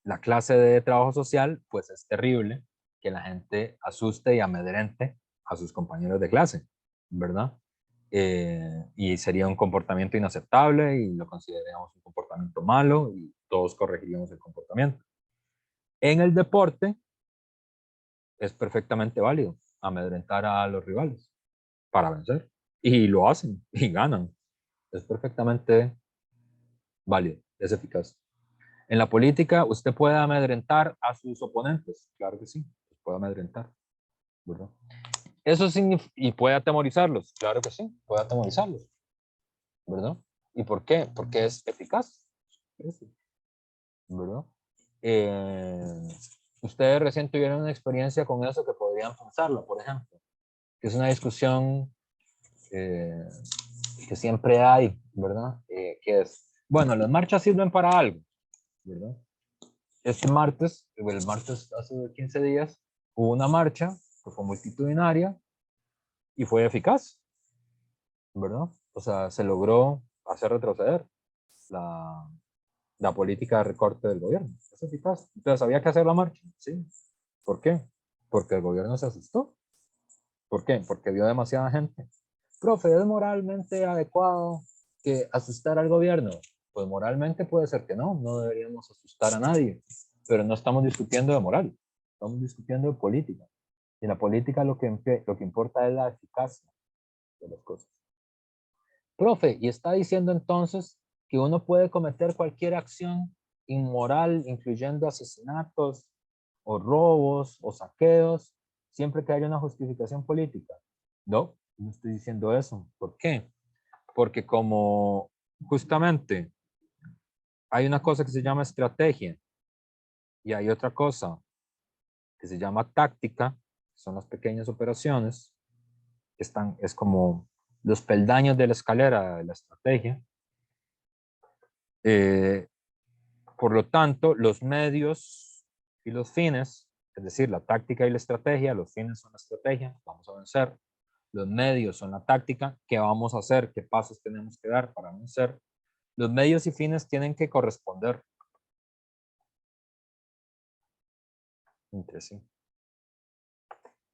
la clase de trabajo social, pues es terrible que la gente asuste y amedrente a sus compañeros de clase, ¿verdad? Y sería un comportamiento inaceptable y lo consideramos un comportamiento malo y todos corregiríamos el comportamiento. En el deporte es perfectamente válido amedrentar a los rivales para vencer, y lo hacen y ganan. Es perfectamente válido, es eficaz. En la política, usted puede amedrentar a sus oponentes, claro que sí, los puede amedrentar, ¿verdad? Eso significa, y puede atemorizarlos, claro que sí, puede atemorizarlos, ¿verdad? ¿Y por qué? Porque es eficaz, ¿verdad? Ustedes recién tuvieron una experiencia con eso que podrían pensarlo, por ejemplo, que es una discusión que siempre hay, ¿verdad? Que es, bueno, las marchas sirven para algo, ¿verdad? Este martes, el martes hace 15 días, hubo una marcha que fue multitudinaria y fue eficaz, ¿verdad? O sea, se logró hacer retroceder la política de recorte del gobierno. Es eficaz. Entonces, ¿había que hacer la marcha? Sí. ¿Por qué? Porque el gobierno se asustó. ¿Por qué? Porque vio demasiada gente. Profe, ¿es moralmente adecuado que asustar al gobierno? Pues moralmente puede ser que no, no deberíamos asustar a nadie, pero no estamos discutiendo de moral, estamos discutiendo de política. Y en la política lo que importa es la eficacia de las cosas. Profe, y está diciendo entonces que uno puede cometer cualquier acción inmoral, incluyendo asesinatos o robos o saqueos, siempre que haya una justificación política. No, no estoy diciendo eso. ¿Por qué? Porque como justamente hay una cosa que se llama estrategia y hay otra cosa que se llama táctica, son las pequeñas operaciones, que es como los peldaños de la escalera de la estrategia. Por lo tanto, los medios y los fines, es decir, la táctica y la estrategia, los fines son la estrategia, vamos a vencer. Los medios son la táctica, qué vamos a hacer, qué pasos tenemos que dar para vencer. Los medios y fines tienen que corresponder entre sí.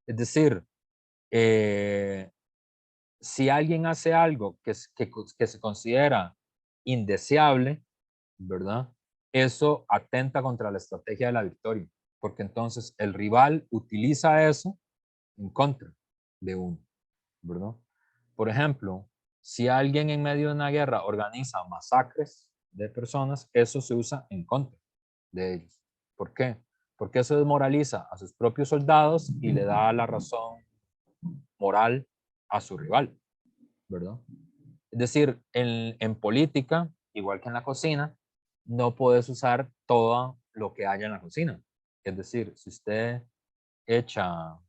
Es decir, si alguien hace algo que se considera indeseable, ¿verdad? Eso atenta contra la estrategia de la victoria, porque entonces el rival utiliza eso en contra de uno, ¿verdad? Por ejemplo, si alguien en medio de una guerra organiza masacres de personas, eso se usa en contra de ellos. ¿Por qué? Porque eso desmoraliza a sus propios soldados y le da la razón moral a su rival, ¿verdad? Es decir, en política, igual que en la cocina, no puedes usar todo lo que haya en la cocina. Es decir, si usted le echa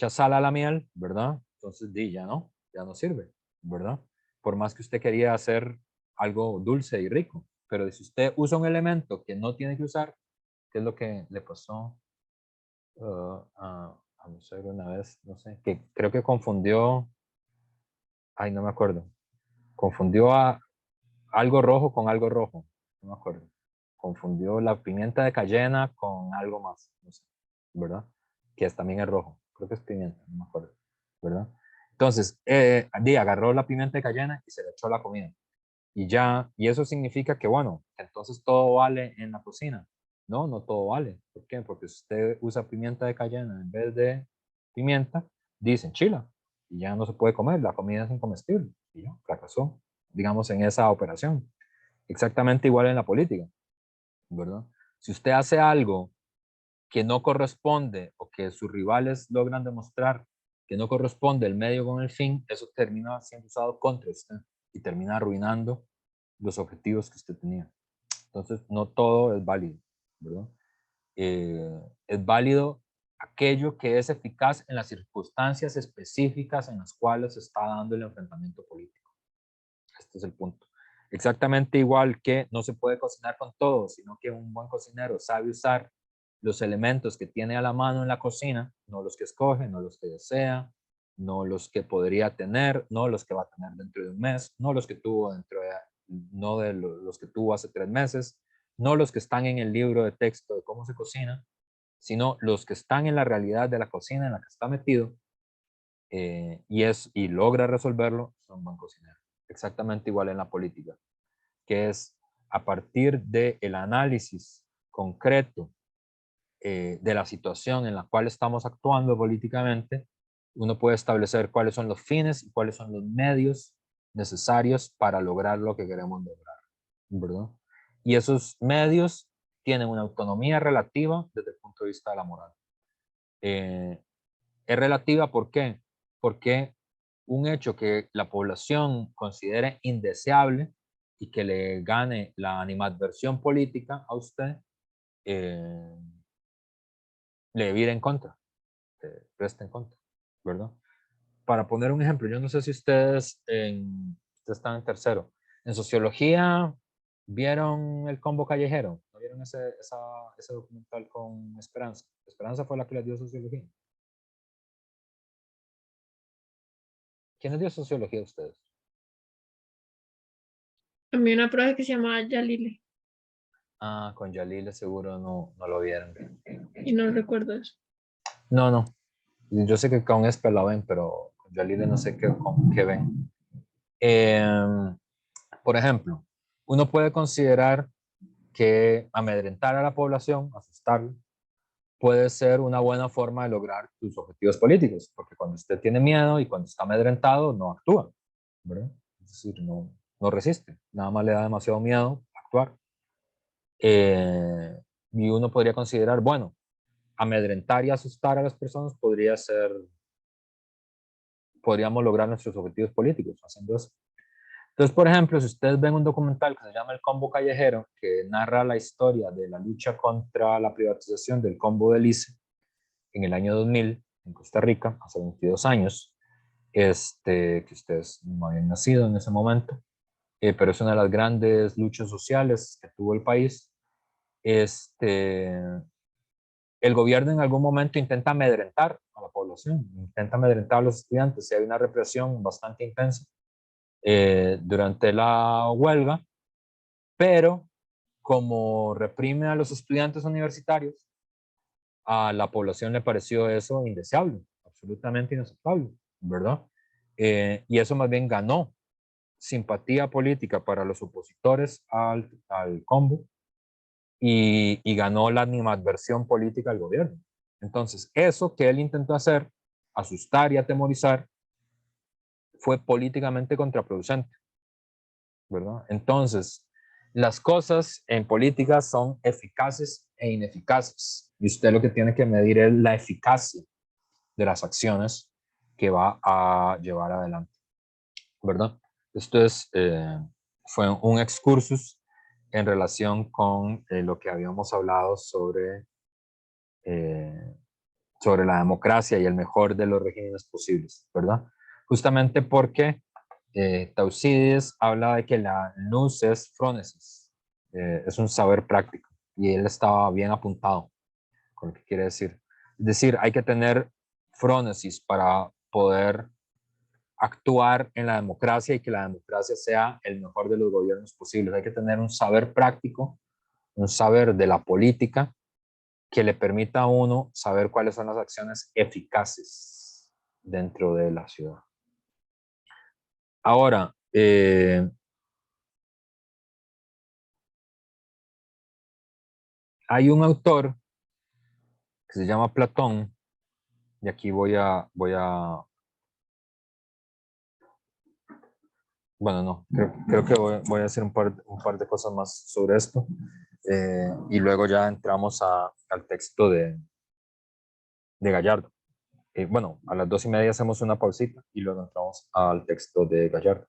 sal a la miel, ¿verdad? Entonces ya no sirve, ¿verdad? Por más que usted quería hacer algo dulce y rico, pero si usted usa un elemento que no tiene que usar, ¿qué es lo que le pasó a mi suegro una vez? No sé, que creo que confundió, ay, no me acuerdo, confundió a algo rojo con algo rojo, no me acuerdo. Confundió la pimienta de cayena con algo más, no sé, ¿verdad? Que también es rojo, creo que es pimienta, no me acuerdo, ¿verdad? Entonces, agarró la pimienta de cayena y se le echó a la comida. Y ya, y eso significa que, bueno, entonces todo vale en la cocina. No, no todo vale. ¿Por qué? Porque si usted usa pimienta de cayena en vez de pimienta, dicen chila. Y ya no se puede comer, la comida es incomestible. Y ya, fracasó, digamos, en esa operación. Exactamente igual en la política, ¿verdad? Si usted hace algo que no corresponde o que sus rivales logran demostrar que no corresponde el medio con el fin, eso termina siendo usado contra usted y termina arruinando los objetivos que usted tenía. Entonces, no todo es válido, ¿verdad? Es válido aquello que es eficaz en las circunstancias específicas en las cuales se está dando el enfrentamiento político. Este es el punto. Exactamente igual que no se puede cocinar con todo, sino que un buen cocinero sabe usar los elementos que tiene a la mano en la cocina, no los que escoge, no los que desea, no los que podría tener, no los que va a tener dentro de un mes, no los que tuvo no de los que tuvo hace 3 meses, no los que están en el libro de texto de cómo se cocina, sino los que están en la realidad de la cocina en la que está metido y logra resolverlo, son buen cocinero. Exactamente igual en la política, que es a partir del análisis concreto de la situación en la cual estamos actuando políticamente, uno puede establecer cuáles son los fines y cuáles son los medios necesarios para lograr lo que queremos lograr, ¿verdad? Y esos medios tienen una autonomía relativa desde el punto de vista de la moral. Es relativa, ¿por qué? Porque un hecho que la población considere indeseable y que le gane la animadversión política a usted, le vira en contra, presta en contra, ¿verdad? Para poner un ejemplo, yo no sé si ustedes están en tercero. En sociología, ¿vieron El Combo Callejero? ¿No vieron ese documental con Esperanza? Esperanza fue la que les dio sociología. ¿Quién les dio sociología a ustedes? También una prueba que se llamaba Yalile Ah, con Yalile seguro no lo vieron. y no recuerdo eso. No. Yo sé que con Esper la ven, pero con Yalile no sé qué ven. Por ejemplo, uno puede considerar que amedrentar a la población, asustarla, puede ser una buena forma de lograr tus objetivos políticos, porque cuando usted tiene miedo y cuando está amedrentado, no actúa, ¿verdad? Es decir, no resiste, nada más le da demasiado miedo actuar. Y uno podría considerar, bueno, amedrentar y asustar a las personas podríamos lograr nuestros objetivos políticos haciendo eso. Entonces, por ejemplo, si ustedes ven un documental que se llama El Combo Callejero, que narra la historia de la lucha contra la privatización del combo de Lice en el año 2000 en Costa Rica, hace 22 años, que ustedes no habían nacido en ese momento, pero es una de las grandes luchas sociales que tuvo el país. El gobierno en algún momento intenta amedrentar a la población, intenta amedrentar a los estudiantes, y hay una represión bastante intensa durante la huelga, pero como reprime a los estudiantes universitarios, a la población le pareció eso indeseable, absolutamente inaceptable, ¿verdad? Y eso más bien ganó simpatía política para los opositores al combo y ganó la animadversión política al gobierno. Entonces, eso que él intentó hacer, asustar y atemorizar, fue políticamente contraproducente, ¿verdad? Entonces, las cosas en política son eficaces e ineficaces. Y usted lo que tiene que medir es la eficacia de las acciones que va a llevar adelante, ¿verdad? Esto fue un excursus en relación con lo que habíamos hablado sobre la democracia y el mejor de los regímenes posibles, ¿verdad? Justamente porque Taucídides habla de que la nous est phronesis, es un saber práctico. Y él estaba bien apuntado con lo que quiere decir. Es decir, hay que tener frónesis para poder actuar en la democracia y que la democracia sea el mejor de los gobiernos posibles. Hay que tener un saber práctico, un saber de la política que le permita a uno saber cuáles son las acciones eficaces dentro de la ciudad. Ahora, hay un autor que se llama Platón, y aquí bueno, no, creo que voy a hacer un par de cosas más sobre esto, y luego ya entramos al texto de Gallardo. Bueno, a las 2:30 hacemos una pausita y luego entramos al texto de Gallardo.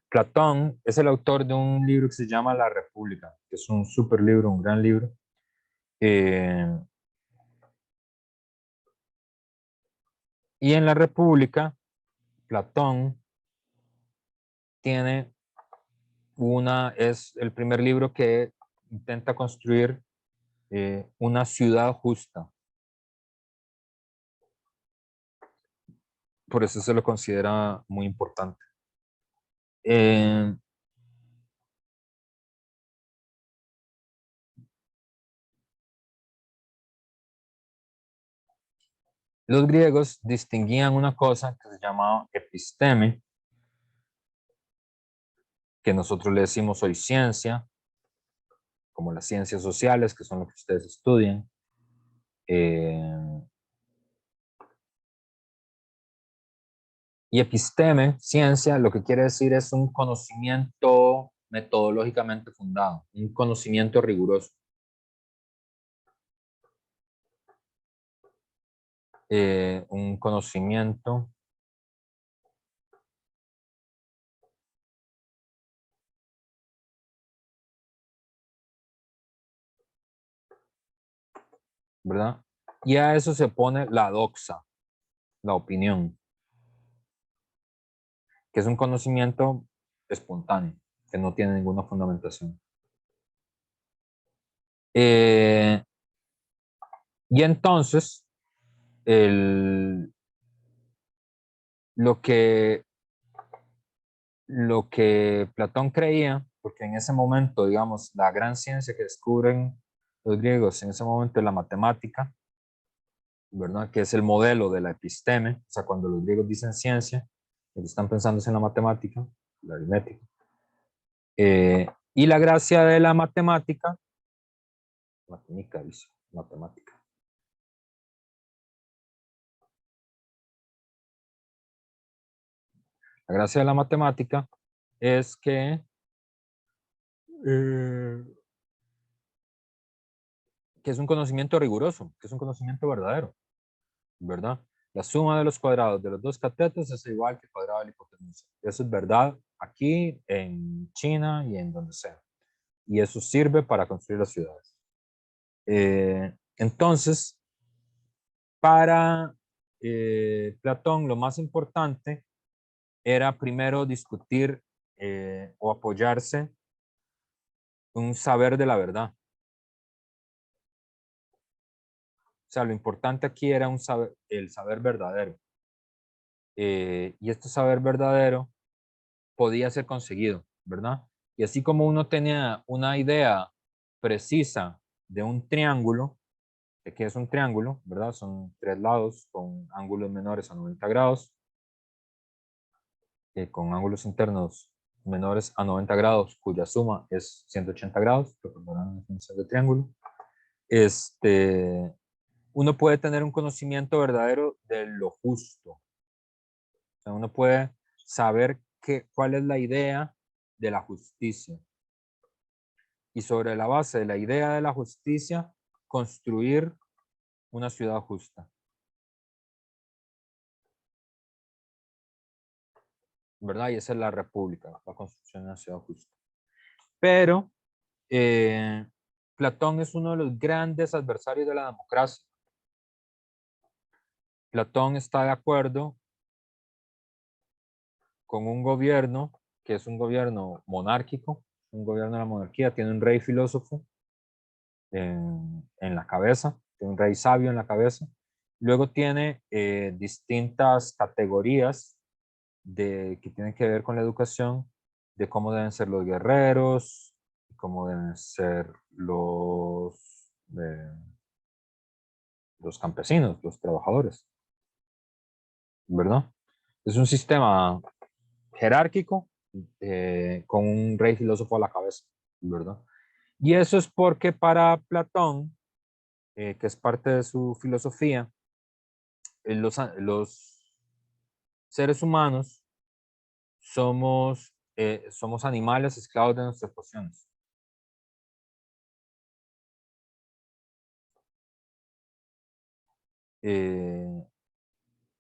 Platón es el autor de un libro que se llama La República, que es un súper libro, un gran libro. Y en La República, Platón es el primer libro que intenta construir una ciudad justa. Por eso se lo considera muy importante. Los griegos distinguían una cosa que se llamaba episteme, que nosotros le decimos hoy ciencia, como las ciencias sociales, que son lo que ustedes estudian. Y episteme, ciencia, lo que quiere decir es un conocimiento metodológicamente fundado, un conocimiento riguroso. Un conocimiento ¿verdad? Y a eso se pone la doxa, la opinión, que es un conocimiento espontáneo, que no tiene ninguna fundamentación. Y entonces, lo que Platón creía, porque en ese momento, digamos, la gran ciencia que descubren los griegos en ese momento es la matemática, ¿verdad? Que es el modelo de la episteme. O sea, cuando los griegos dicen ciencia, lo que están pensando es en la matemática, la aritmética. Y la gracia de la matemática, matemática. La gracia de la matemática es que es un conocimiento riguroso, que es un conocimiento verdadero, ¿verdad? La suma de los cuadrados de los dos catetos es igual que el cuadrado de la hipotenusa. Eso es verdad aquí, en China y en donde sea. Y eso sirve para construir las ciudades. Entonces, para Platón, lo más importante era primero discutir o apoyarse un saber de la verdad. O sea, lo importante aquí era el saber verdadero. Y este saber verdadero podía ser conseguido, ¿verdad? Y así como uno tenía una idea precisa de un triángulo, de qué es un triángulo, ¿verdad? Son tres lados con ángulos menores a 90 grados, con ángulos internos menores a 90 grados, cuya suma es 180 grados, recordarán la definición de triángulo. Uno puede tener un conocimiento verdadero de lo justo. O sea, uno puede saber cuál es la idea de la justicia. Y sobre la base de la idea de la justicia, construir una ciudad justa. ¿Verdad? Y esa es la república, la construcción de una ciudad justa. Pero Platón es uno de los grandes adversarios de la democracia. Platón está de acuerdo con un gobierno que es un gobierno monárquico, un gobierno de la monarquía, tiene un rey filósofo en la cabeza, tiene un rey sabio en la cabeza. Luego tiene distintas categorías que tienen que ver con la educación, de cómo deben ser los guerreros, cómo deben ser los campesinos, los trabajadores, ¿verdad? Es un sistema jerárquico con un rey filósofo a la cabeza, ¿verdad? Y eso es porque para Platón, que es parte de su filosofía, los seres humanos somos animales esclavos de nuestras pasiones.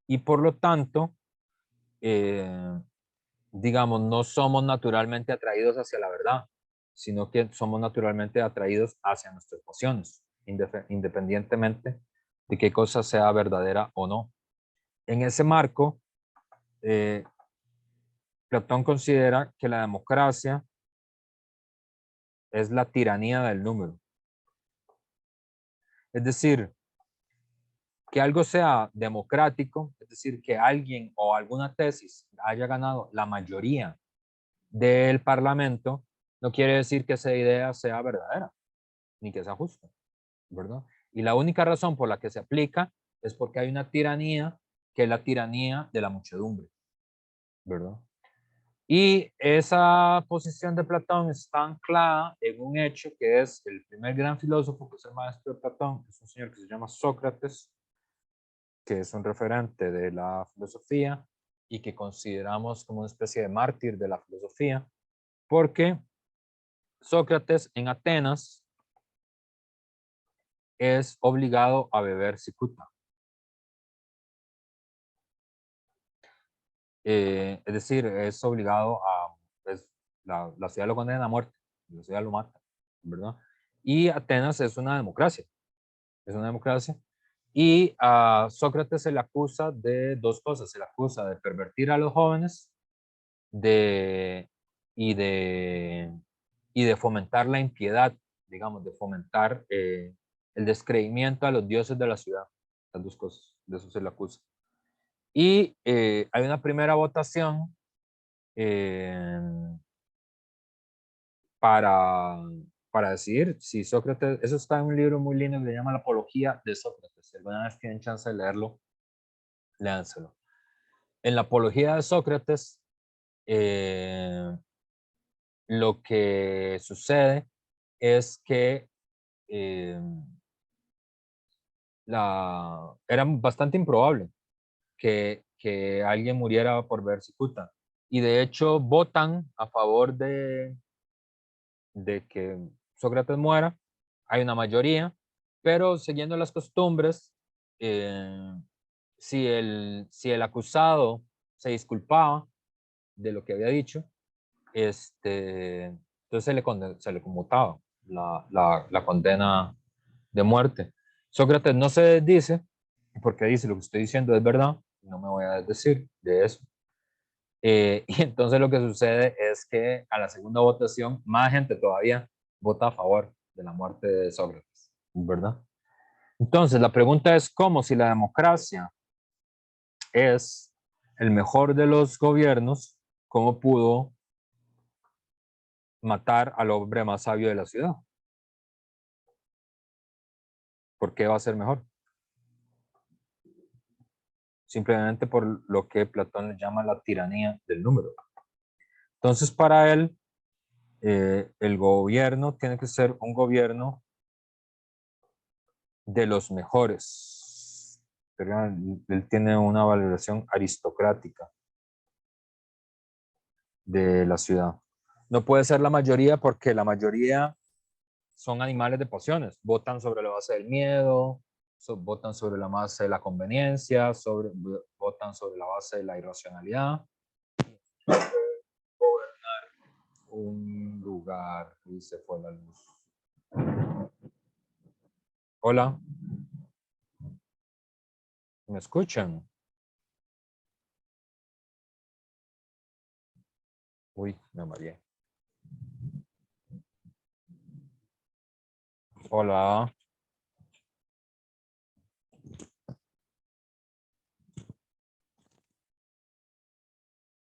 Y por lo tanto, digamos, no somos naturalmente atraídos hacia la verdad, sino que somos naturalmente atraídos hacia nuestras pasiones, independientemente de qué cosa sea verdadera o no. En ese marco, Platón considera que la democracia es la tiranía del número. Es decir, que algo sea democrático, es decir, que alguien o alguna tesis haya ganado la mayoría del Parlamento, no quiere decir que esa idea sea verdadera, ni que sea justa, ¿verdad? Y la única razón por la que se aplica es porque hay una tiranía, que es la tiranía de la muchedumbre, ¿verdad? Y esa posición de Platón está anclada en un hecho que es el primer gran filósofo, que es el maestro de Platón, que es un señor que se llama Sócrates, que es un referente de la filosofía y que consideramos como una especie de mártir de la filosofía, porque Sócrates en Atenas es obligado a beber cicuta. Es decir, es obligado a, la ciudad lo condena a muerte, la ciudad lo mata, ¿verdad? Y Atenas es una democracia, y a Sócrates se le acusa de dos cosas, se le acusa de pervertir a los jóvenes y de fomentar la impiedad, digamos, de fomentar el descreimiento a los dioses de la ciudad, las dos cosas, de eso se le acusa. Y hay una primera votación para decidir si Sócrates, eso está en un libro muy lindo que se llama La Apología de Sócrates. Si alguna vez tienen chance de leerlo, léanselo. En la Apología de Sócrates, lo que sucede es que era bastante improbable que alguien muriera por ver cicuta. Y de hecho votan a favor de que Sócrates muera. Hay una mayoría, pero siguiendo las costumbres, si el acusado se disculpaba de lo que había dicho, entonces se le conmutaba la condena de muerte. Sócrates no se desdice, porque dice lo que estoy diciendo es verdad, no me voy a desdecir de eso. Y entonces lo que sucede es que a la segunda votación, más gente todavía vota a favor de la muerte de Sócrates, ¿verdad? Entonces la pregunta es cómo, si la democracia es el mejor de los gobiernos, ¿cómo pudo matar al hombre más sabio de la ciudad? ¿Por qué va a ser mejor? Simplemente por lo que Platón le llama la tiranía del número. Entonces, para él, el gobierno tiene que ser un gobierno de los mejores. Pero él tiene una valoración aristocrática de la ciudad. No puede ser la mayoría porque la mayoría son animales de pasiones. Votan sobre la base del miedo, votan sobre la base de la conveniencia, votan sobre la base de la irracionalidad. Gobernar un lugar y se fue la luz. Hola. ¿Me escuchan? Uy, me mareé. Hola.